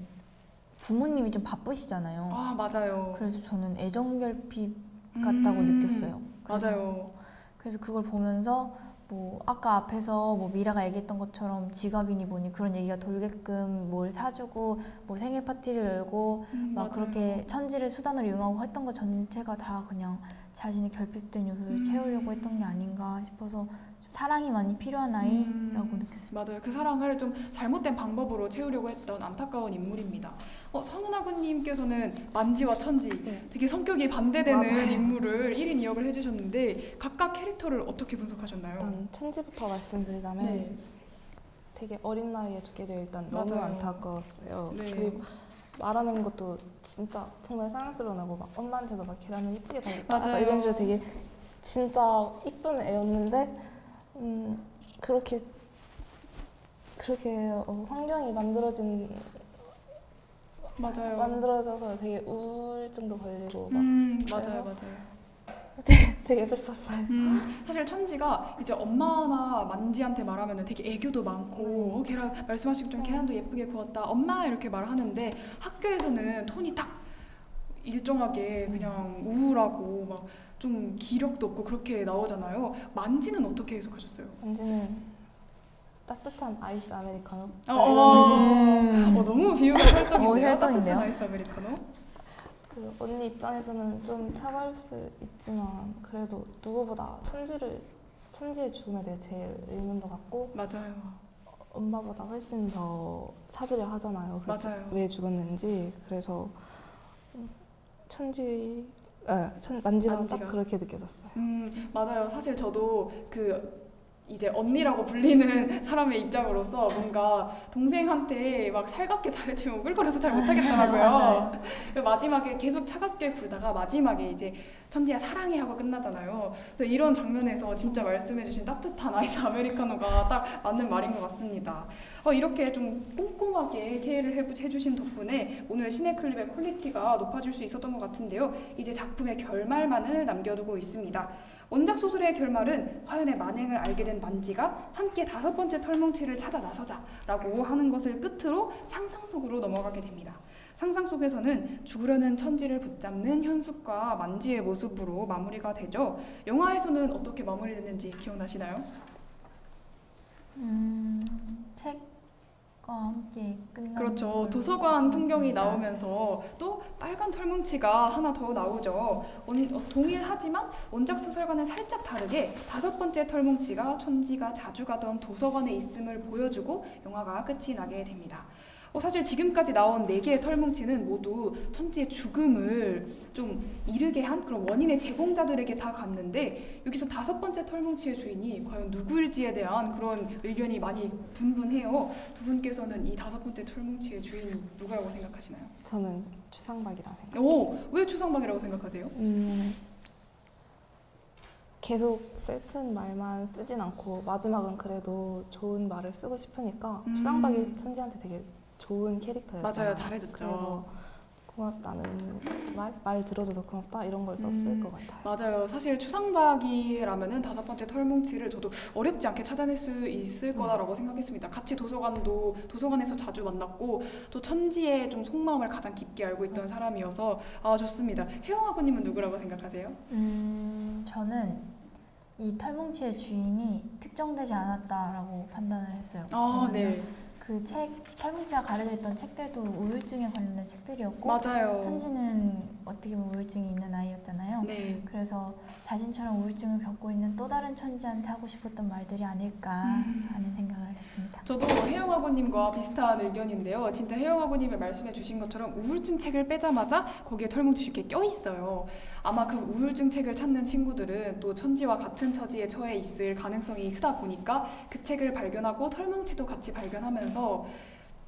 부모님이 좀 바쁘시잖아요. 아, 맞아요. 그래서 저는 애정결핍 같다고 느꼈어요. 맞아요. 그래서 그걸 보면서 뭐 아까 앞에서 뭐 미라가 얘기했던 것처럼 지갑이니 뭐니 그런 얘기가 돌게끔 뭘 사주고 뭐 생일 파티를 열고 막 맞아요. 그렇게 천지를 수단으로 이용하고 했던 것 전체가 다 그냥 자신의 결핍된 요소를 채우려고 했던 게 아닌가 싶어서 좀 사랑이 많이 필요한 아이라고 느꼈습니다. 맞아요. 그 사랑을 좀 잘못된 방법으로 채우려고 했던 안타까운 인물입니다. 성은아군님께서는 만지와 천지, 되게 성격이 반대되는 맞아요. 인물을 1인 2역을 해주셨는데 각각 캐릭터를 어떻게 분석하셨나요? 일단 천지부터 말씀드리자면 네. 되게 어린 나이에 죽게 되어 일단 너무 맞아요. 안타까웠어요. 네. 그리고 말하는 것도 진짜 정말 사랑스러워하고 막 엄마한테도 막 계란을 이쁘게 잘했다 맞아요. 이런 식으로 되게 진짜 이쁜 애였는데 그렇게 환경이 맞아요. 만들어져서 되게 우울증도 걸리고 막 맞아요, 맞아요. 되게 슬펐어요. 사실 천지가 이제 엄마나 만지한테 말하면 되게 애교도 많고, 계란 말씀하신 것처럼 계란도 예쁘게 구웠다, 엄마 이렇게 말하는데 학교에서는 톤이 딱 일정하게 그냥 우울하고 막 좀 기력도 없고 그렇게 나오잖아요. 만지는 어떻게 해석하셨어요? 만지는 따뜻한 아이스 아메리카노. 너무 비유가 찰떡인데요. 찰떡인데요? 따뜻한 아이스 아메리카노. 그 언니 입장에서는 좀 차가울 수 있지만 그래도 누구보다 천지의 죽음에 대해 제일 의문도 갖고 맞아요. 엄마보다 훨씬 더 찾으려 하잖아요. 맞아요. 왜 죽었는지. 그래서 만지가 딱 그렇게 느껴졌어요. 맞아요. 사실 저도 이제 언니라고 불리는 사람의 입장으로서 뭔가 동생한테 막 살갑게 잘해주면 오글거려서 잘 못하겠더라고요. 마지막에 계속 차갑게 굴다가 마지막에 이제 천지야 사랑해 하고 끝나잖아요. 그래서 이런 장면에서 진짜 말씀해주신 따뜻한 아이스 아메리카노가 딱 맞는 말인 것 같습니다. 이렇게 좀 꼼꼼하게 케어를 해주신 덕분에 오늘 시네클립의 퀄리티가 높아질 수 있었던 것 같은데요. 이제 작품의 결말만을 남겨두고 있습니다. 원작 소설의 결말은 화연의 만행을 알게 된 만지가 함께 5번째 털뭉치를 찾아 나서자라고 하는 것을 끝으로 상상 속으로 넘어가게 됩니다. 상상 속에서는 죽으려는 천지를 붙잡는 현숙과 만지의 모습으로 마무리가 되죠. 영화에서는 어떻게 마무리됐는지 기억나시나요? 책과 함께 끝나는 그렇죠. 걸로 도서관 풍경이 봤습니다. 나오면서 또 빨간 털뭉치가 하나 더 나오죠. 동일하지만 원작 소설과는 살짝 다르게 5번째 털뭉치가 천지가 자주 가던 도서관에 있음을 보여주고 영화가 끝이 나게 됩니다. 사실 지금까지 나온 4개의 털뭉치는 모두 천지의 죽음을 좀 이르게 한 그런 원인의 제공자들에게 다 갔는데 여기서 5번째 털뭉치의 주인이 과연 누구일지에 대한 그런 의견이 많이 분분해요. 두 분께서는 이 5번째 털뭉치의 주인이 누구라고 생각하시나요? 저는 추상박이라 생각해요. 왜 추상박이라고 생각하세요? 계속 슬픈 말만 쓰진 않고 마지막은 그래도 좋은 말을 쓰고 싶으니까 추상박이 천지한테 되게 좋은 캐릭터였잖아요. 맞아요. 잘해줬죠. 그래서 고맙다는 말 들어줘서 고맙다 이런 걸 썼을 것 같아요. 맞아요. 사실 추상박이라면은 5번째 털뭉치를 저도 어렵지 않게 찾아낼 수 있을 거라고 생각했습니다. 같이 도서관에서 자주 만났고 또 천지의 좀 속마음을 가장 깊게 알고 있던 사람이어서 좋습니다. 혜영아버님은 누구라고 생각하세요? 저는 이 털뭉치의 주인이 특정되지 않았다라고 판단을 했어요. 네. 그 털뭉치가 가려져 있던 책들도 우울증에 관련된 책들이었고 맞아요. 천지는 어떻게 보면 우울증이 있는 아이였잖아요. 네. 그래서 자신처럼 우울증을 겪고 있는 또 다른 천지한테 하고 싶었던 말들이 아닐까 하는 생각을 했습니다. 저도 혜영아버님과 비슷한 의견인데요. 진짜 혜영아버님이 말씀해 주신 것처럼 우울증 책을 빼자마자 거기에 털뭉치 이렇게 껴있어요. 아마 그 우울증 책을 찾는 친구들은 또 천지와 같은 처지에 처해 있을 가능성이 크다 보니까 그 책을 발견하고 털뭉치도 같이 발견하면서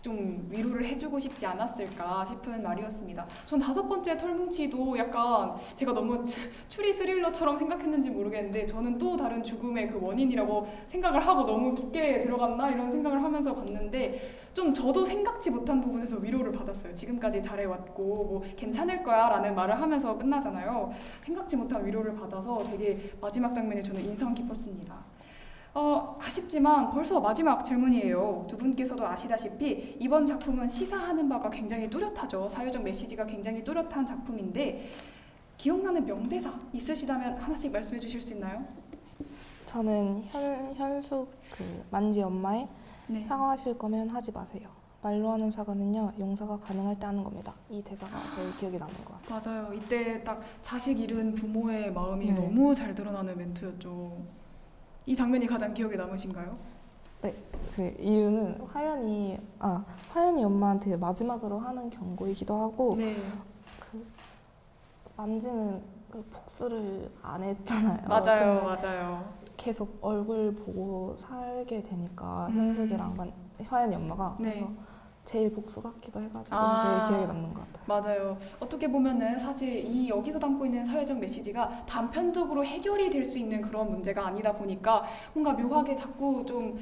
좀 위로를 해주고 싶지 않았을까 싶은 말이었습니다. 전 5번째 털뭉치도 약간 제가 너무 추리 스릴러처럼 생각했는지 모르겠는데 저는 또 다른 죽음의 그 원인이라고 생각을 하고 너무 깊게 들어갔나 이런 생각을 하면서 봤는데 좀 저도 생각지 못한 부분에서 위로를 받았어요. 지금까지 잘해왔고 뭐 괜찮을 거야 라는 말을 하면서 끝나잖아요. 생각지 못한 위로를 받아서 되게 마지막 장면이 저는 인상 깊었습니다. 아쉽지만 벌써 마지막 질문이에요. 두 분께서도 아시다시피 이번 작품은 시사하는 바가 굉장히 뚜렷하죠. 사회적 메시지가 굉장히 뚜렷한 작품인데 기억나는 명대사 있으시다면 하나씩 말씀해 주실 수 있나요? 저는 현숙 만지 엄마의 네. 사과하실 거면 하지 마세요. 말로 하는 사과는요 용서가 가능할 때 하는 겁니다. 이 대사가 제일 기억에 남는 것 같아요. 맞아요. 이때 딱 자식 잃은 부모의 마음이 네. 너무 잘 드러나는 멘트였죠. 이 장면이 가장 기억에 남으신가요? 네, 그 이유는 화연이 엄마한테 마지막으로 하는 경고이기도 하고 네. 그 만지는 그 복수를 안 했잖아요. 맞아요. 그러면 맞아요. 계속 얼굴 보고 살게 되니까 현숙이랑 화연이 엄마가 네. 그래서 제일 복수 같기도 해가지고 아. 제일 기억에 남는 것 같아요. 맞아요. 어떻게 보면은 사실 이 여기서 담고 있는 사회적 메시지가 단편적으로 해결이 될 수 있는 그런 문제가 아니다 보니까 뭔가 묘하게 자꾸 좀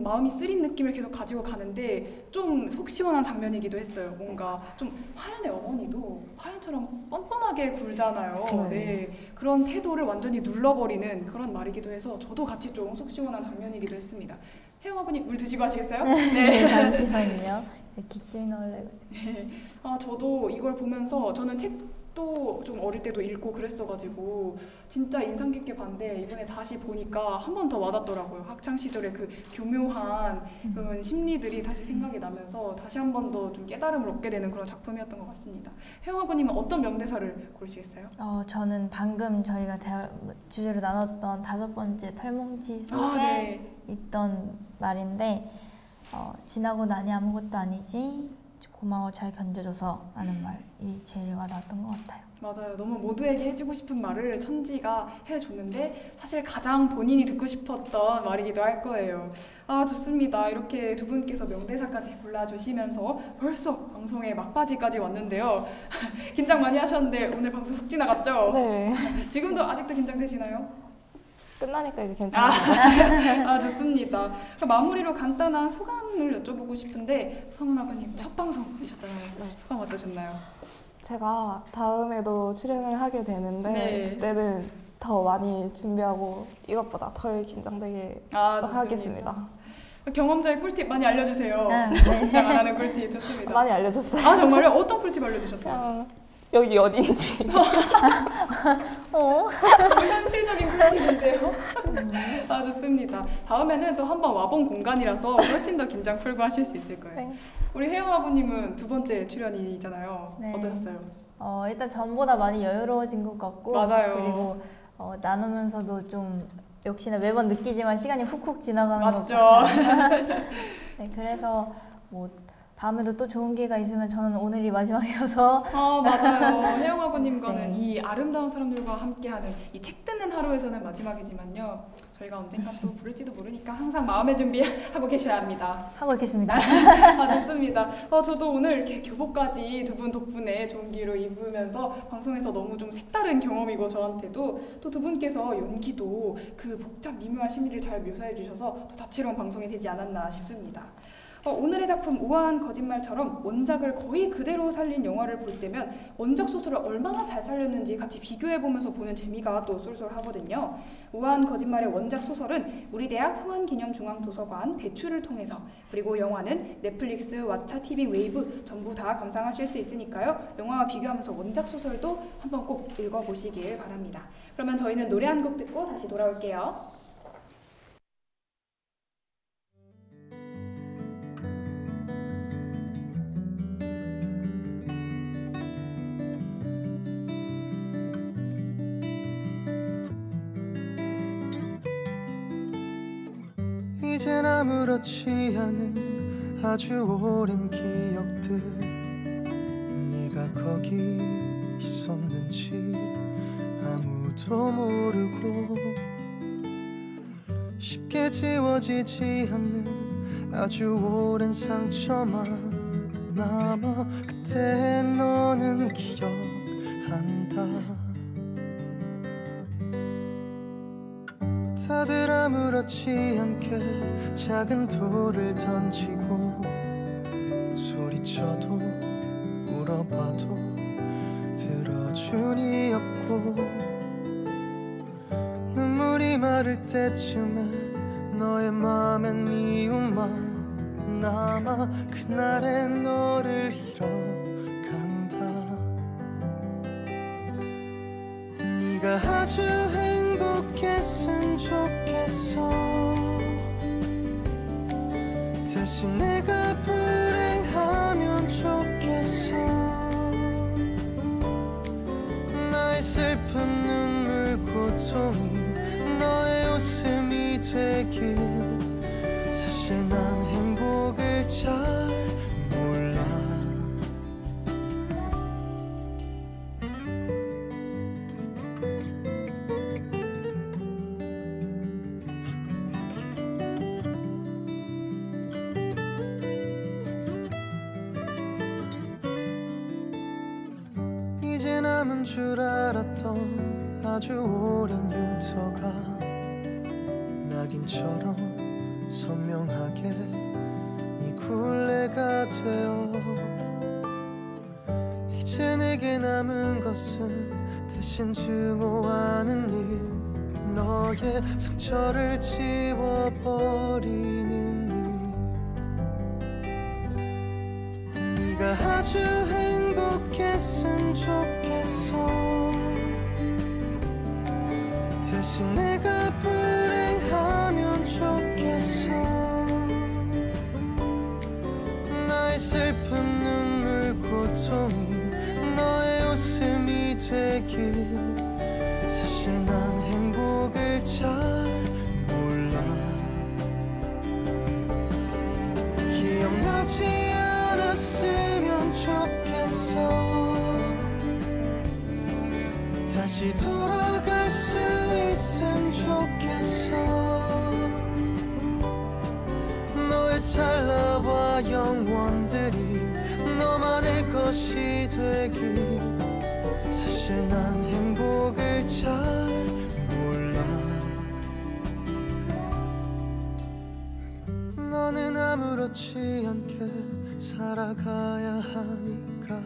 마음이 쓰린 느낌을 계속 가지고 가는데 좀 속 시원한 장면이기도 했어요. 뭔가 좀 화연의 어머니도 화연처럼 뻔뻔하게 굴잖아요. 네. 네. 그런 태도를 완전히 눌러버리는 그런 말이기도 해서 저도 같이 좀 속 시원한 장면이기도 했습니다. 혜영 아버님 물 드시고 하시겠어요? 네, 잠시만요. 기침이 나올래가지고. 네. 저도 이걸 보면서 저는 책도 좀 어릴 때도 읽고 그랬어가지고 진짜 인상 깊게 봤는데 이번에 다시 보니까 한 번 더 와닿더라고요. 학창 시절의 그 교묘한 그런 심리들이 다시 생각이 나면서 다시 한 번 더 좀 깨달음을 얻게 되는 그런 작품이었던 것 같습니다. 혜영 아버님은 어떤 명대사를 고르시겠어요? 저는 방금 저희가 주제로 나눴던 5번째 털뭉치 속에 네. 있던 말인데 지나고 나니 아무것도 아니지 고마워 잘 견뎌줘서 하는 말이 제일 와닿았던 것 같아요. 맞아요. 너무 모두에게 해주고 싶은 말을 천지가 해줬는데 사실 가장 본인이 듣고 싶었던 말이기도 할 거예요. 좋습니다. 이렇게 두 분께서 명대사까지 골라주시면서 벌써 방송의 막바지까지 왔는데요. 긴장 많이 하셨는데 오늘 방송 훅 지나갔죠? 네, 지금도 아직도 긴장되시나요? 끝나니까 이제 괜찮아요. 좋습니다. 마무리로 간단한 소감을 여쭤보고 싶은데 성은 아버님 첫 방송이셨잖아요. 소감 어떠셨나요? 제가 다음에도 출연을 하게 되는데 네. 그때는 더 많이 준비하고 이것보다 덜 긴장되게 하겠습니다. 경험자의 꿀팁 많이 알려주세요. 네. 긴장 안 하는 꿀팁 좋습니다. 많이 알려줬어요. 정말요? 어떤 꿀팁 알려주셨어요? 여기 어딘지. 너무 현실적인 꿀팁인데요. 아, 좋습니다. 다음에는 또 한번 와본 공간이라서 훨씬 더 긴장 풀고 하실 수 있을 거예요. 네. 우리 혜영 아버님은 두 번째 출연이잖아요. 네. 어떠셨어요? 일단 전보다 많이 여유로워진 것 같고 맞아요. 그리고 나누면서도 좀 역시나 매번 느끼지만 시간이 훅훅 지나가는 것 맞죠? 같아요. 네, 그래서 뭐 다음에도 또 좋은 기회가 있으면 저는 오늘이 마지막이어서 맞아요. 혜영 아버님과는 네. 이 아름다운 사람들과 함께하는 이 책 듣는 하루에서는 마지막이지만요. 저희가 언젠가 또 부를지도 모르니까 항상 마음의 준비하고 계셔야 합니다. 하고 있겠습니다. 좋습니다. 저도 오늘 이렇게 교복까지 두 분 덕분에 좋은 기회로 입으면서 방송에서 너무 좀 색다른 경험이고 저한테도 또 두 분께서 연기도 그 복잡 미묘한 심리를 잘 묘사해 주셔서 더 다채로운 방송이 되지 않았나 싶습니다. 오늘의 작품 우아한 거짓말처럼 원작을 거의 그대로 살린 영화를 볼 때면 원작 소설을 얼마나 잘 살렸는지 같이 비교해보면서 보는 재미가 또 쏠쏠하거든요. 우아한 거짓말의 원작 소설은 우리 대학 성안기념중앙도서관 대출을 통해서, 그리고 영화는 넷플릭스, 왓챠 TV, 웨이브 전부 다 감상하실 수 있으니까요. 영화와 비교하면서 원작 소설도 한번 꼭 읽어보시길 바랍니다. 그러면 저희는 노래 한 곡 듣고 다시 돌아올게요. 이젠 아무렇지 않은 아주 오랜 기억들, 네가 거기 있었는지 아무도 모르고 쉽게 지워지지 않는 아주 오랜 상처만 남아 그때 너는 기억한다. 다들 아무렇지 않게 작은 돌을 던지고 소리쳐도 울어봐도 들어주니 없고, 눈물이 마를 때쯤에 너의 맘엔 미움만 남아 그날의 너를 잃어간다. 네가 아주 행복했으면 좋겠어. 대신 내가 불행하면 좋겠어. 나의 슬픈 눈물 고통이 너의 웃음이 되길. 사실 난 행복을 잘 몰라. 이제 남은 줄 알았던 아주 오랜 흉터가 낙인처럼 선명하게 네 굴레가 되어, 이제 내게 남은 것은 대신 증오하는 일, 너의 상처를 지워버리는 일. 네가 아주 행복했으면 좋겠어. 대신 내가 불행하면 좋겠어. 나의 슬픈 눈물 고통이 너의 웃음이 되길. 사실 난 행복을 잘 몰라. 기억나지 않았으면 좋겠어. 다시 돌아갈 수 있으면 좋겠어. 너의 찰나와 영원들이 너만의 것이 되길. 사실 난 행복을 잘 몰라. 너는 아무렇지 않게 살아가야 하니까.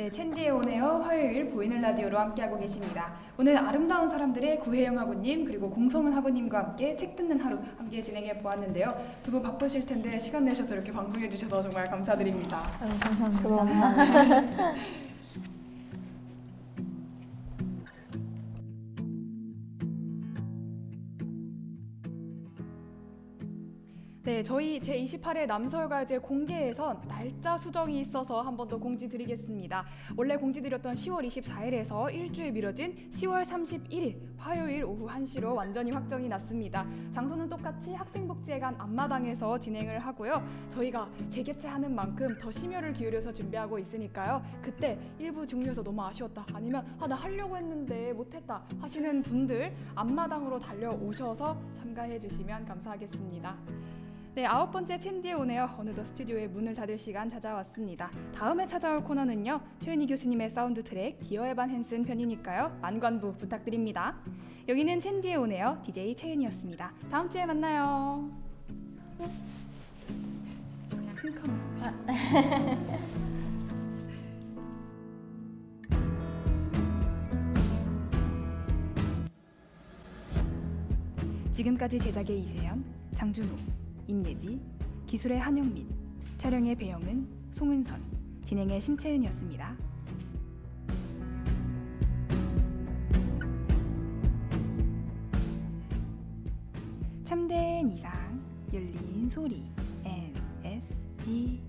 네, 챈디의 온에어 화요일 보이는 라디오로 함께하고 계십니다. 오늘 아름다운 사람들의 구혜영 학우님 그리고 공성은 학우님과 함께 책 듣는 하루 함께 진행해 보았는데요. 두 분 바쁘실 텐데 시간 내셔서 이렇게 방송해 주셔서 정말 감사드립니다. 감사합니다. 네, 저희 제28회 남서울가요제 공개에선 날짜 수정이 있어서 한 번 더 공지 드리겠습니다. 원래 공지 드렸던 10월 24일에서 일주일 미뤄진 10월 31일 화요일 오후 1시로 완전히 확정이 났습니다. 장소는 똑같이 학생복지회관 앞마당에서 진행을 하고요. 저희가 재개최하는 만큼 더 심혈을 기울여서 준비하고 있으니까요. 그때 일부 종료해서 너무 아쉬웠다, 아니면 나 하려고 했는데 못했다 하시는 분들 앞마당으로 달려오셔서 참가해 주시면 감사하겠습니다. 네, 9번째 챈디의 온에어 어느덧 스튜디오의 문을 닫을 시간 찾아왔습니다. 다음에 찾아올 코너는요, 최은희 교수님의 사운드 트랙 디어 에반 헨슨 편이니까요. 만관부 부탁드립니다. 여기는 챈디의 온에어 DJ 최은희였습니다. 다음 주에 만나요. 큰 카메라 보시고. 지금까지 제작의 이세연, 장준호, 임예지, 기술의 한영민, 촬영의 배영은, 송은선, 진행의 심채은이었습니다. 참된 이상, 열린 소리, NSE